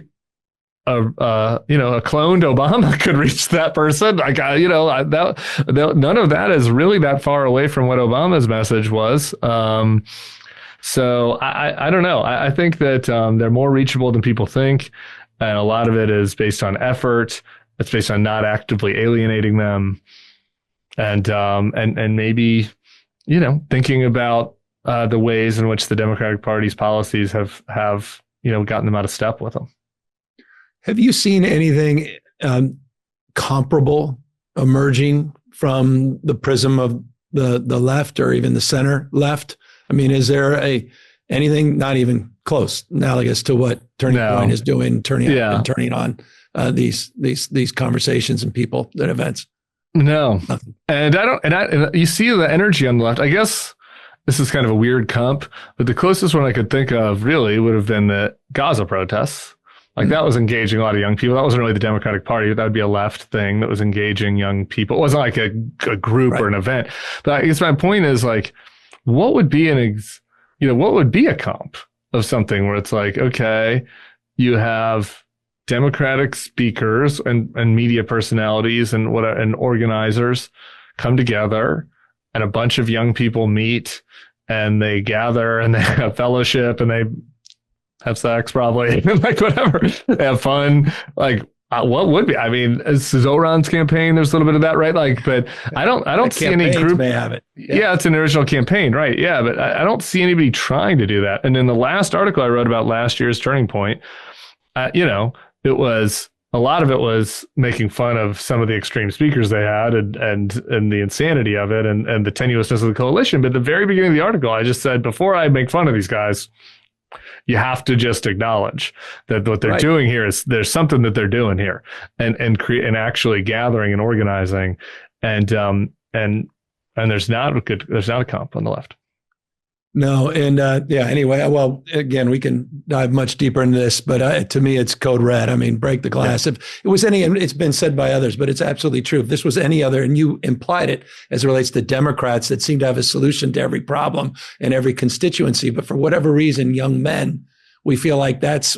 a cloned Obama could reach that person. Like, none of that is really that far away from what Obama's message was. So I don't know. I think that they're more reachable than people think, and a lot of it is based on effort. It's based on not actively alienating them, and maybe thinking about the ways in which the Democratic Party's policies have gotten them out of step with them. Have you seen anything comparable emerging from the prism of the left, or even the center left? I mean, is there anything not even close analogous to what Turning Point is doing, turning on these conversations and people and events? No, nothing. And you see the energy on the left. I guess this is kind of a weird comp, but the closest one I could think of really would have been the Gaza protests. Like, that was engaging a lot of young people. That wasn't really the Democratic Party. That would be a left thing that was engaging young people. It wasn't like a group or an event. But I guess my point is, like, what would be what would be a comp of something where it's like, okay, you have Democratic speakers and media personalities and organizers come together, and a bunch of young people meet, and they gather, and they have fellowship, and they have sex, probably, like, whatever. They have fun. Like, what would be? I mean, it's Zoran's campaign. There's a little bit of that, right? Like, but I don't see any group. May have it. Yeah, it's an original campaign, right? Yeah, but I don't see anybody trying to do that. And in the last article I wrote about last year's Turning Point, it was, a lot of it was making fun of some of the extreme speakers they had, and the insanity of it, and the tenuousness of the coalition. But at the very beginning of the article, I just said, before I make fun of these guys, you have to just acknowledge that what they're doing here is, there's something that they're doing here, and actually gathering and organizing, and there's not a comp on the left. No. And anyway, well, again, we can dive much deeper into this, but to me, it's code red. I mean, break the glass. Yeah. If it was any, and it's been said by others, but it's absolutely true. If this was any other, and you implied it as it relates to Democrats that seem to have a solution to every problem in every constituency, but for whatever reason, young men, we feel like that's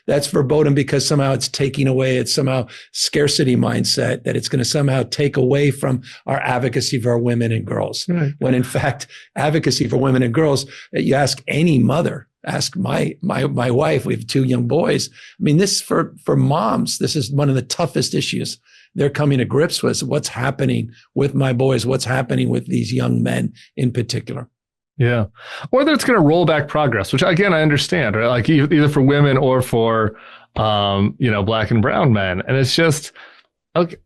verboten because somehow it's taking away, it's somehow scarcity mindset, that it's going to somehow take away from our advocacy for our women and girls. Right. When in fact, advocacy for women and girls, you ask any mother, ask my wife, we have 2 young boys. I mean, this for moms, this is one of the toughest issues they're coming to grips with. What's happening with my boys? What's happening with these young men in particular? Yeah. Or that it's going to roll back progress, which again, I understand, right? Like either for women or for, black and brown men. And it's just, okay,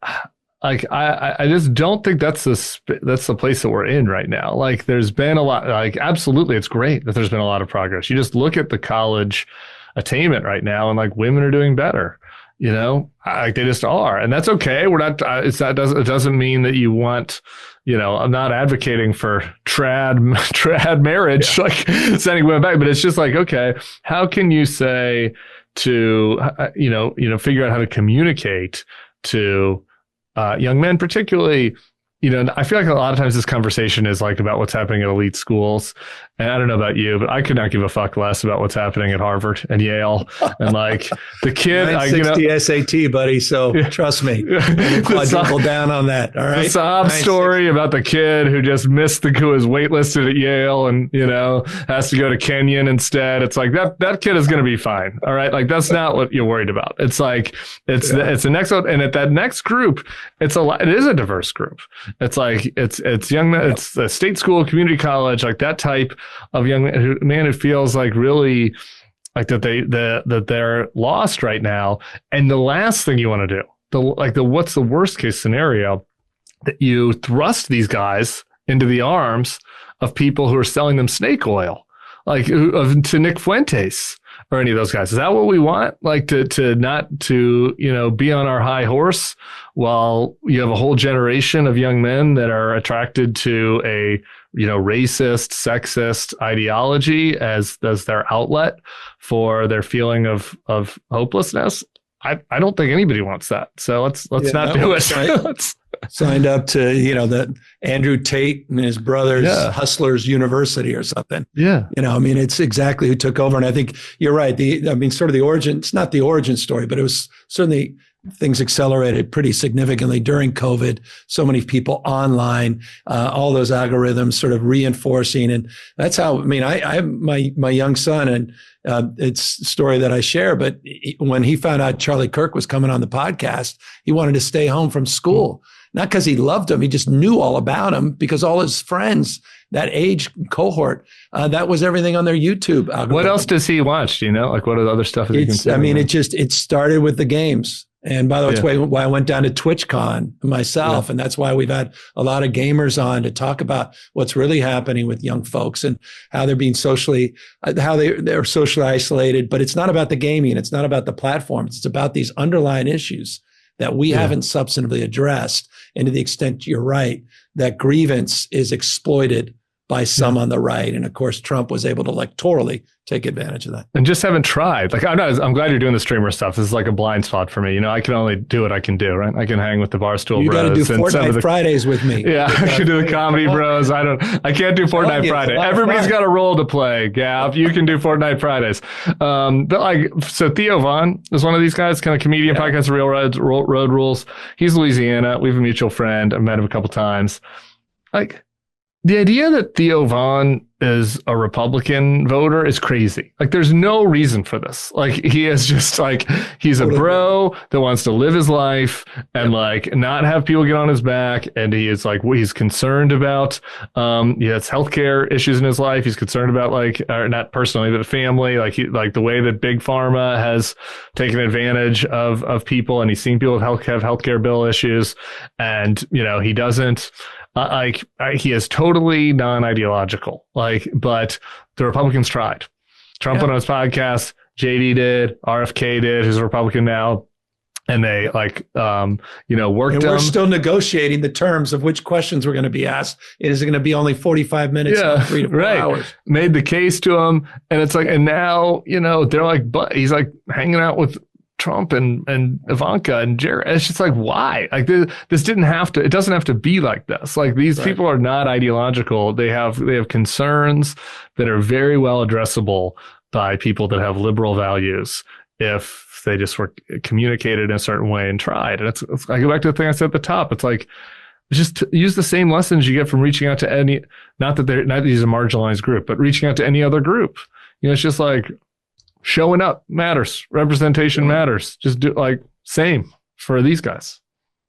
like, I just don't think that's the place that we're in right now. Like, there's been a lot, like, absolutely, it's great that there's been a lot of progress. You just look at the college attainment right now, and like, women are doing better. Like they just are, and that's okay. We're not. It doesn't mean that you want. I'm not advocating for trad marriage, like sending women back, but it's just like, okay, how can you say to figure out how to communicate to young men, particularly. I feel like a lot of times this conversation is like about what's happening at elite schools. And I don't know about you, but I could not give a fuck less about what's happening at Harvard and Yale. And like the kid, 960 SAT, buddy. So trust me, quadruple down on that. All right. The sob story about the kid who just who was waitlisted at Yale and, has to go to Kenyon instead. It's like that kid is going to be fine. All right. Like that's not what you're worried about. It's like, it's the next one. And at that next group, it is a diverse group. It's like, it's young men, it's a state school, community college, like that type of young man who feels like really like that they're lost right now. And the last thing you want to do, what's the worst case scenario, that you thrust these guys into the arms of people who are selling them snake oil, to Nick Fuentes or any of those guys. Is that what we want? Like to not be on our high horse while you have a whole generation of young men that are attracted to a racist, sexist ideology as their outlet for their feeling of hopelessness? I don't think anybody wants that. So let's not do it. Signed up to, the Andrew Tate and his brothers Hustlers University or something. Yeah. It's exactly who took over. And I think you're right. Sort of the origin, it's not the origin story, but it was certainly things accelerated pretty significantly during COVID. So many people online, all those algorithms sort of reinforcing. And that's how, I have my young son, and it's a story that I share, but when he found out Charlie Kirk was coming on the podcast, he wanted to stay home from school. Not because he loved him, he just knew all about him because all his friends, that age cohort, that was everything on their YouTube algorithm. What else does he watch? Do you know? Like what are the other stuff? It started with the games. And by the way, that's why I went down to TwitchCon myself. Yeah. And that's why we've had a lot of gamers on to talk about what's really happening with young folks and how they're being they're socially isolated. But it's not about the gaming. It's not about the platforms. It's about these underlying issues that we haven't substantively addressed. And to the extent you're right, that grievance is exploited by some on the right. And of course, Trump was able to electorally take advantage of that. And just haven't tried. I'm glad you're doing the streamer stuff. This is like a blind spot for me. I can only do what I can do, right? I can hang with the Barstool Bros. You got to do Fortnite Fridays with me. Yeah, I can do the Comedy Bros. I can't do Fortnite Friday. Everybody's got a role to play, Gav. You can do Fortnite Fridays. So Theo Von is one of these guys, kind of comedian, podcast, Real Road Rules. He's Louisiana. We have a mutual friend. I've met him a couple times. The idea that Theo Von is a Republican voter is crazy. There's no reason for this. He is just he's a bro that wants to live his life and not have people get on his back. And he is he's concerned about, he has healthcare issues in his life. He's concerned about or not personally, but family, the way that Big Pharma has taken advantage of people. And he's seen people have healthcare bill issues. And, he doesn't, he is totally non-ideological, but the Republicans tried. Trump went on his podcast, JD did, RFK did, who's a Republican now. And they worked and we're still negotiating the terms of which questions we're going to be asked. Is it going to be only 45 minutes, not 3 to 4 hours? Made the case to him. And it's and now, they're but he's hanging out with Trump and Ivanka and Jared. It's just why? This didn't have to, it doesn't have to be like this. These people are not ideological. They have concerns that are very well addressable by people that have liberal values if they just were communicated in a certain way and tried. And I go back to the thing I said at the top. It's just use the same lessons you get from reaching out to any, not that these are a marginalized group, but reaching out to any other group. It's just showing up matters. Representation matters. Just do same for these guys.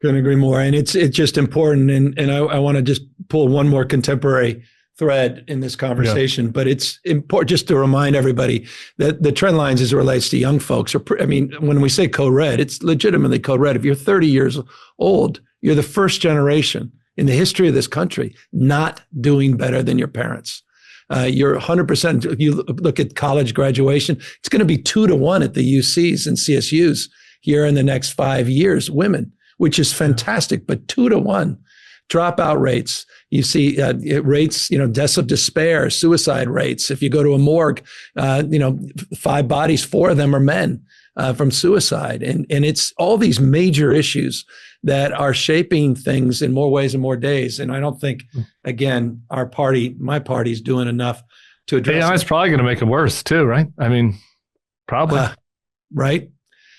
Couldn't agree more. And it's just important. And I want to just pull one more contemporary thread in this conversation, but it's important just to remind everybody that the trend lines as it relates to young folks when we say code red, it's legitimately code red. If you're 30 years old, you're the first generation in the history of this country not doing better than your parents. You're 100%. If you look at college graduation, it's going to be 2 to 1 at the UCs and CSUs here in the next 5 years, women, which is fantastic, but 2-to-1 dropout rates. You see rates, deaths of despair, suicide rates. If you go to a morgue, 5 bodies, 4 of them are men from suicide. And it's all these major issues that are shaping things in more ways and more days. And I don't think, again, my party is doing enough to address AI is probably going to make it worse too, right? I mean, probably. Right?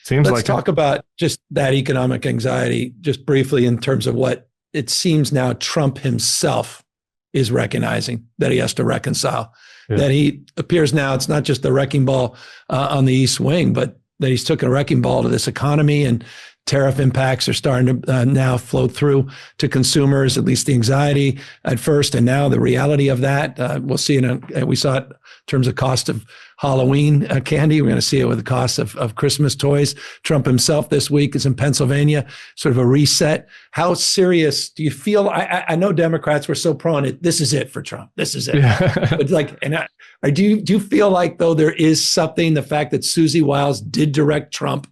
Seems Let's talk about just that economic anxiety just briefly in terms of what it seems now Trump himself is recognizing that he has to reconcile. Yeah. That he appears now, it's not just the wrecking ball on the East Wing, but that he's taken a wrecking ball to this economy, and tariff impacts are starting to now flow through to consumers, at least the anxiety at first, and now the reality of that. We'll see we saw it in terms of cost of Halloween candy. We're going to see it with the cost of Christmas toys. Trump himself this week is in Pennsylvania, sort of a reset. How serious do you feel? I know Democrats were so prone it. This is it for Trump. This is it. Yeah. But do you feel like, though, there is something, the fact that Susie Wiles did direct Trump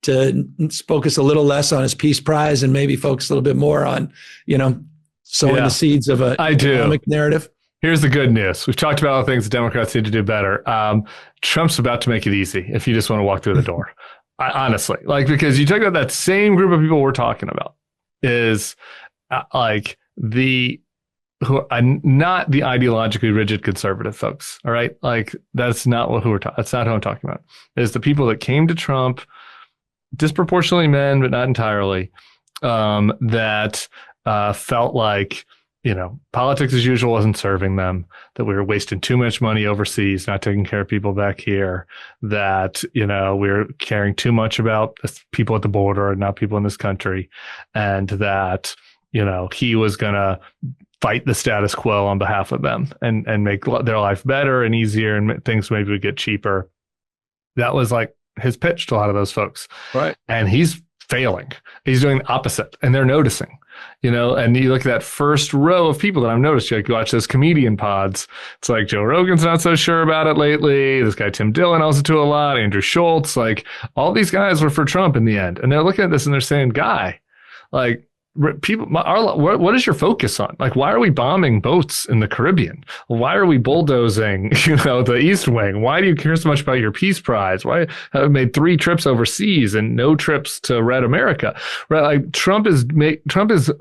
to focus a little less on his peace prize and maybe focus a little bit more on, sowing the seeds of an economic narrative? Here's the good news. We've talked about all the things the Democrats need to do better. Trump's about to make it easy if you just want to walk through the door. Honestly, because you talk about that same group of people we're talking about is who are not the ideologically rigid conservative folks. All right. That's not that's not who I'm talking about. It's the people that came to Trump, disproportionately men, but not entirely, that felt like, politics as usual wasn't serving them, that we were wasting too much money overseas, not taking care of people back here, that, we were caring too much about people at the border and not people in this country, and that, he was going to fight the status quo on behalf of them and make their life better and easier, and things maybe would get cheaper. That was his pitch to a lot of those folks. Right. And he's failing. He's doing the opposite, and they're noticing. And you look at that first row of people that I've noticed, you watch those comedian pods. It's like Joe Rogan's not so sure about it lately. This guy, Tim Dillon, also to a lot. Andrew Schultz, all these guys were for Trump in the end. And they're looking at this and they're saying, guy, people, what is your focus on? Why are we bombing boats in the Caribbean? Why are we bulldozing, the East Wing? Why do you care so much about your peace prize? Why have we made 3 trips overseas and no trips to Red America? Right? Trump is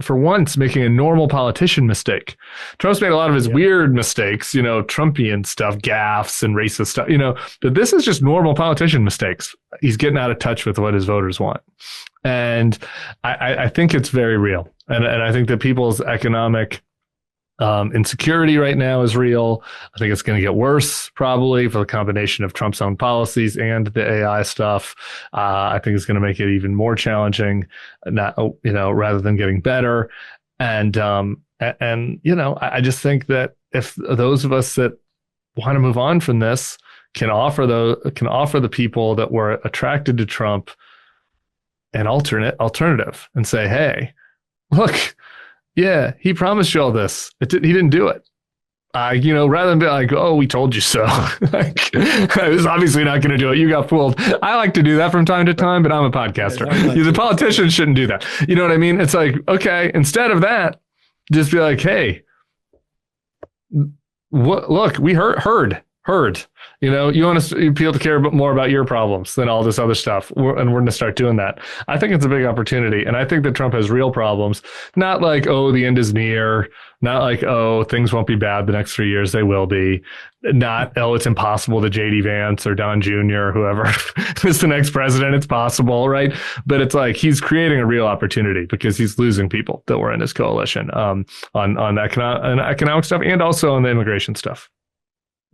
for once making a normal politician mistake. Trump's made a lot of his weird mistakes, Trumpian stuff, gaffes and racist stuff, but this is just normal politician mistakes. He's getting out of touch with what his voters want. And I think it's very real. And I think that people's economic insecurity right now is real. I think it's going to get worse probably for the combination of Trump's own policies and the AI stuff. I think it's going to make it even more challenging, rather than getting better. And I just think that if those of us that want to move on from this can offer the people that were attracted to Trump an alternative and say, hey, look, he promised you all this. He didn't do it. Rather than be like, oh, we told you so. I was obviously not going to do it. You got fooled. I like to do that from time to time, but I'm a podcaster. The politicians shouldn't do that. You know what I mean? It's okay, instead of that, just be like, hey, look, we heard. You want people to care more about your problems than all this other stuff. And we're going to start doing that. I think it's a big opportunity. And I think that Trump has real problems. Not the end is near. Not things won't be bad the next 3 years. They will be. Not, it's impossible that J.D. Vance or Don Jr. or whoever is the next president. It's possible, right? But it's he's creating a real opportunity because he's losing people that were in his coalition on economic stuff and also on the immigration stuff.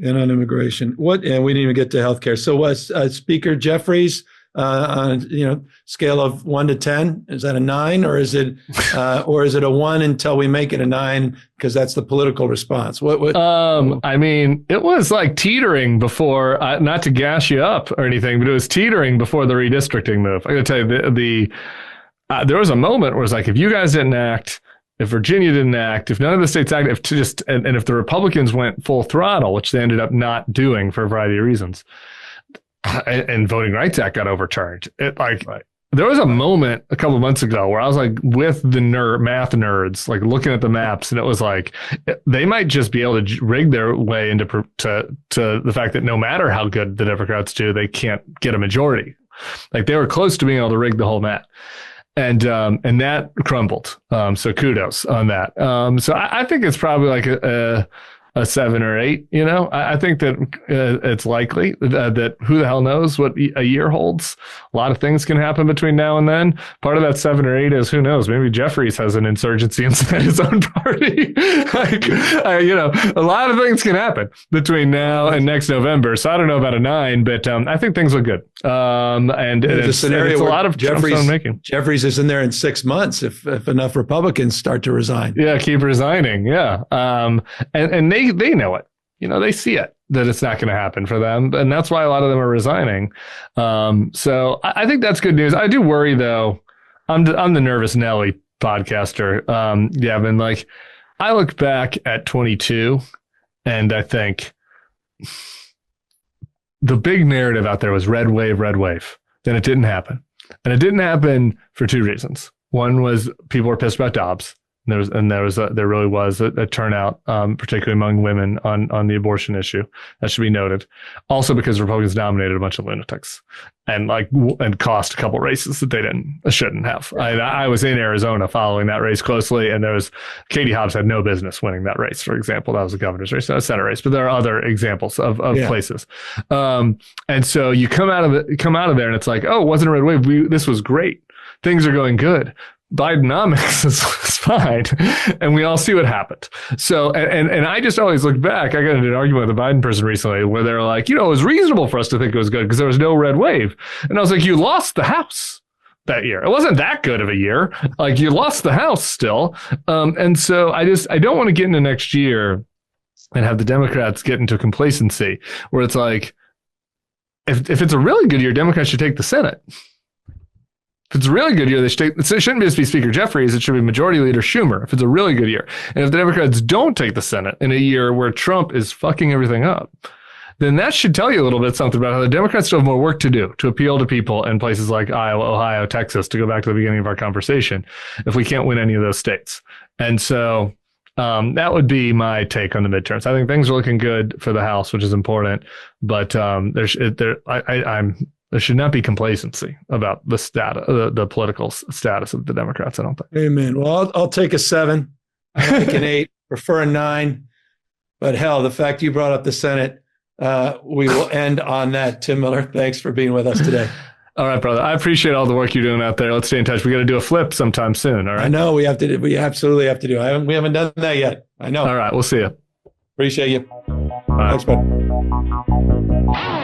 And on immigration, and we didn't even get to healthcare. So, was Speaker Jeffries on scale of 1 to 10? Is that a 9, or is it a 1 until we make it a 9 because that's the political response? What? I mean, it was teetering before. Not to gas you up or anything, but it was teetering before the redistricting move. I got to tell you, there was a moment where it was if you guys didn't act. If Virginia didn't act, if none of the states acted, and if the Republicans went full throttle, which they ended up not doing for a variety of reasons, and Voting Rights Act got overturned. Right. There was a moment a couple of months ago where I was like with the math nerds, like looking at the maps, and it was like they might just be able to rig their way into to the fact that no matter how good the Democrats do, they can't get a majority. Like they were close to being able to rig the whole map. And that crumbled. So kudos on that. So I think it's probably like a 7 or 8. You know, I think that it's likely that who the hell knows what a year holds. A lot of things can happen between now and then. Part of that 7 or 8 is who knows. Maybe Jeffries has an insurgency inside his own party. A lot of things can happen between now and next November. So I don't know about a 9, but I think things look good. And it's a lot of Jeffries is in there in 6 months if enough Republicans start to resign. Yeah, keep resigning. Yeah, and they know it. You know, they see it that it's not going to happen for them, and that's why a lot of them are resigning. So I think that's good news. I do worry though. I'm the nervous Nelly podcaster. Gavin, like I look back at 22, and I think the big narrative out there was red wave. Then it didn't happen. And it didn't happen for 2 reasons. One was people were pissed about Dobbs. There really was a turnout, particularly among women on the abortion issue. That should be noted. Also because Republicans nominated a bunch of lunatics and cost a couple races that they shouldn't have. I was in Arizona following that race closely, and Katie Hobbs had no business winning that race, for example. That was the governor's race, not a Senate race, but there are other examples of places. And so you come out of there and it's like, oh, it wasn't a red wave. This was great. Things are going good. Bidenomics is fine, and we all see what happened. So, and I just always look back. I got into an argument with a Biden person recently where they're like, it was reasonable for us to think it was good because there was no red wave. And I was like, you lost the House that year. It wasn't that good of a year. Like you lost the House still. And so I don't want to get into next year and have the Democrats get into complacency where it's like, if it's a really good year, Democrats should take the Senate. If it's a really good year, it shouldn't just be Speaker Jeffries. It should be Majority Leader Schumer if it's a really good year. And if the Democrats don't take the Senate in a year where Trump is fucking everything up, then that should tell you a little bit something about how the Democrats still have more work to do to appeal to people in places like Iowa, Ohio, Texas, to go back to the beginning of our conversation, if we can't win any of those states. And so that would be my take on the midterms. I think things are looking good for the House, which is important, but there should not be complacency about the political status of the Democrats, I don't think. Amen. Well, I'll take a 7. I think an 8, prefer a 9. But hell, the fact you brought up the Senate, we will end on that. Tim Miller, thanks for being with us today. All right, brother. I appreciate all the work you're doing out there. Let's stay in touch. We got to do a flip sometime soon. All right. I know we absolutely have to do. We haven't done that yet. I know. All right. We'll see you. Appreciate you. All right. Thanks, bud.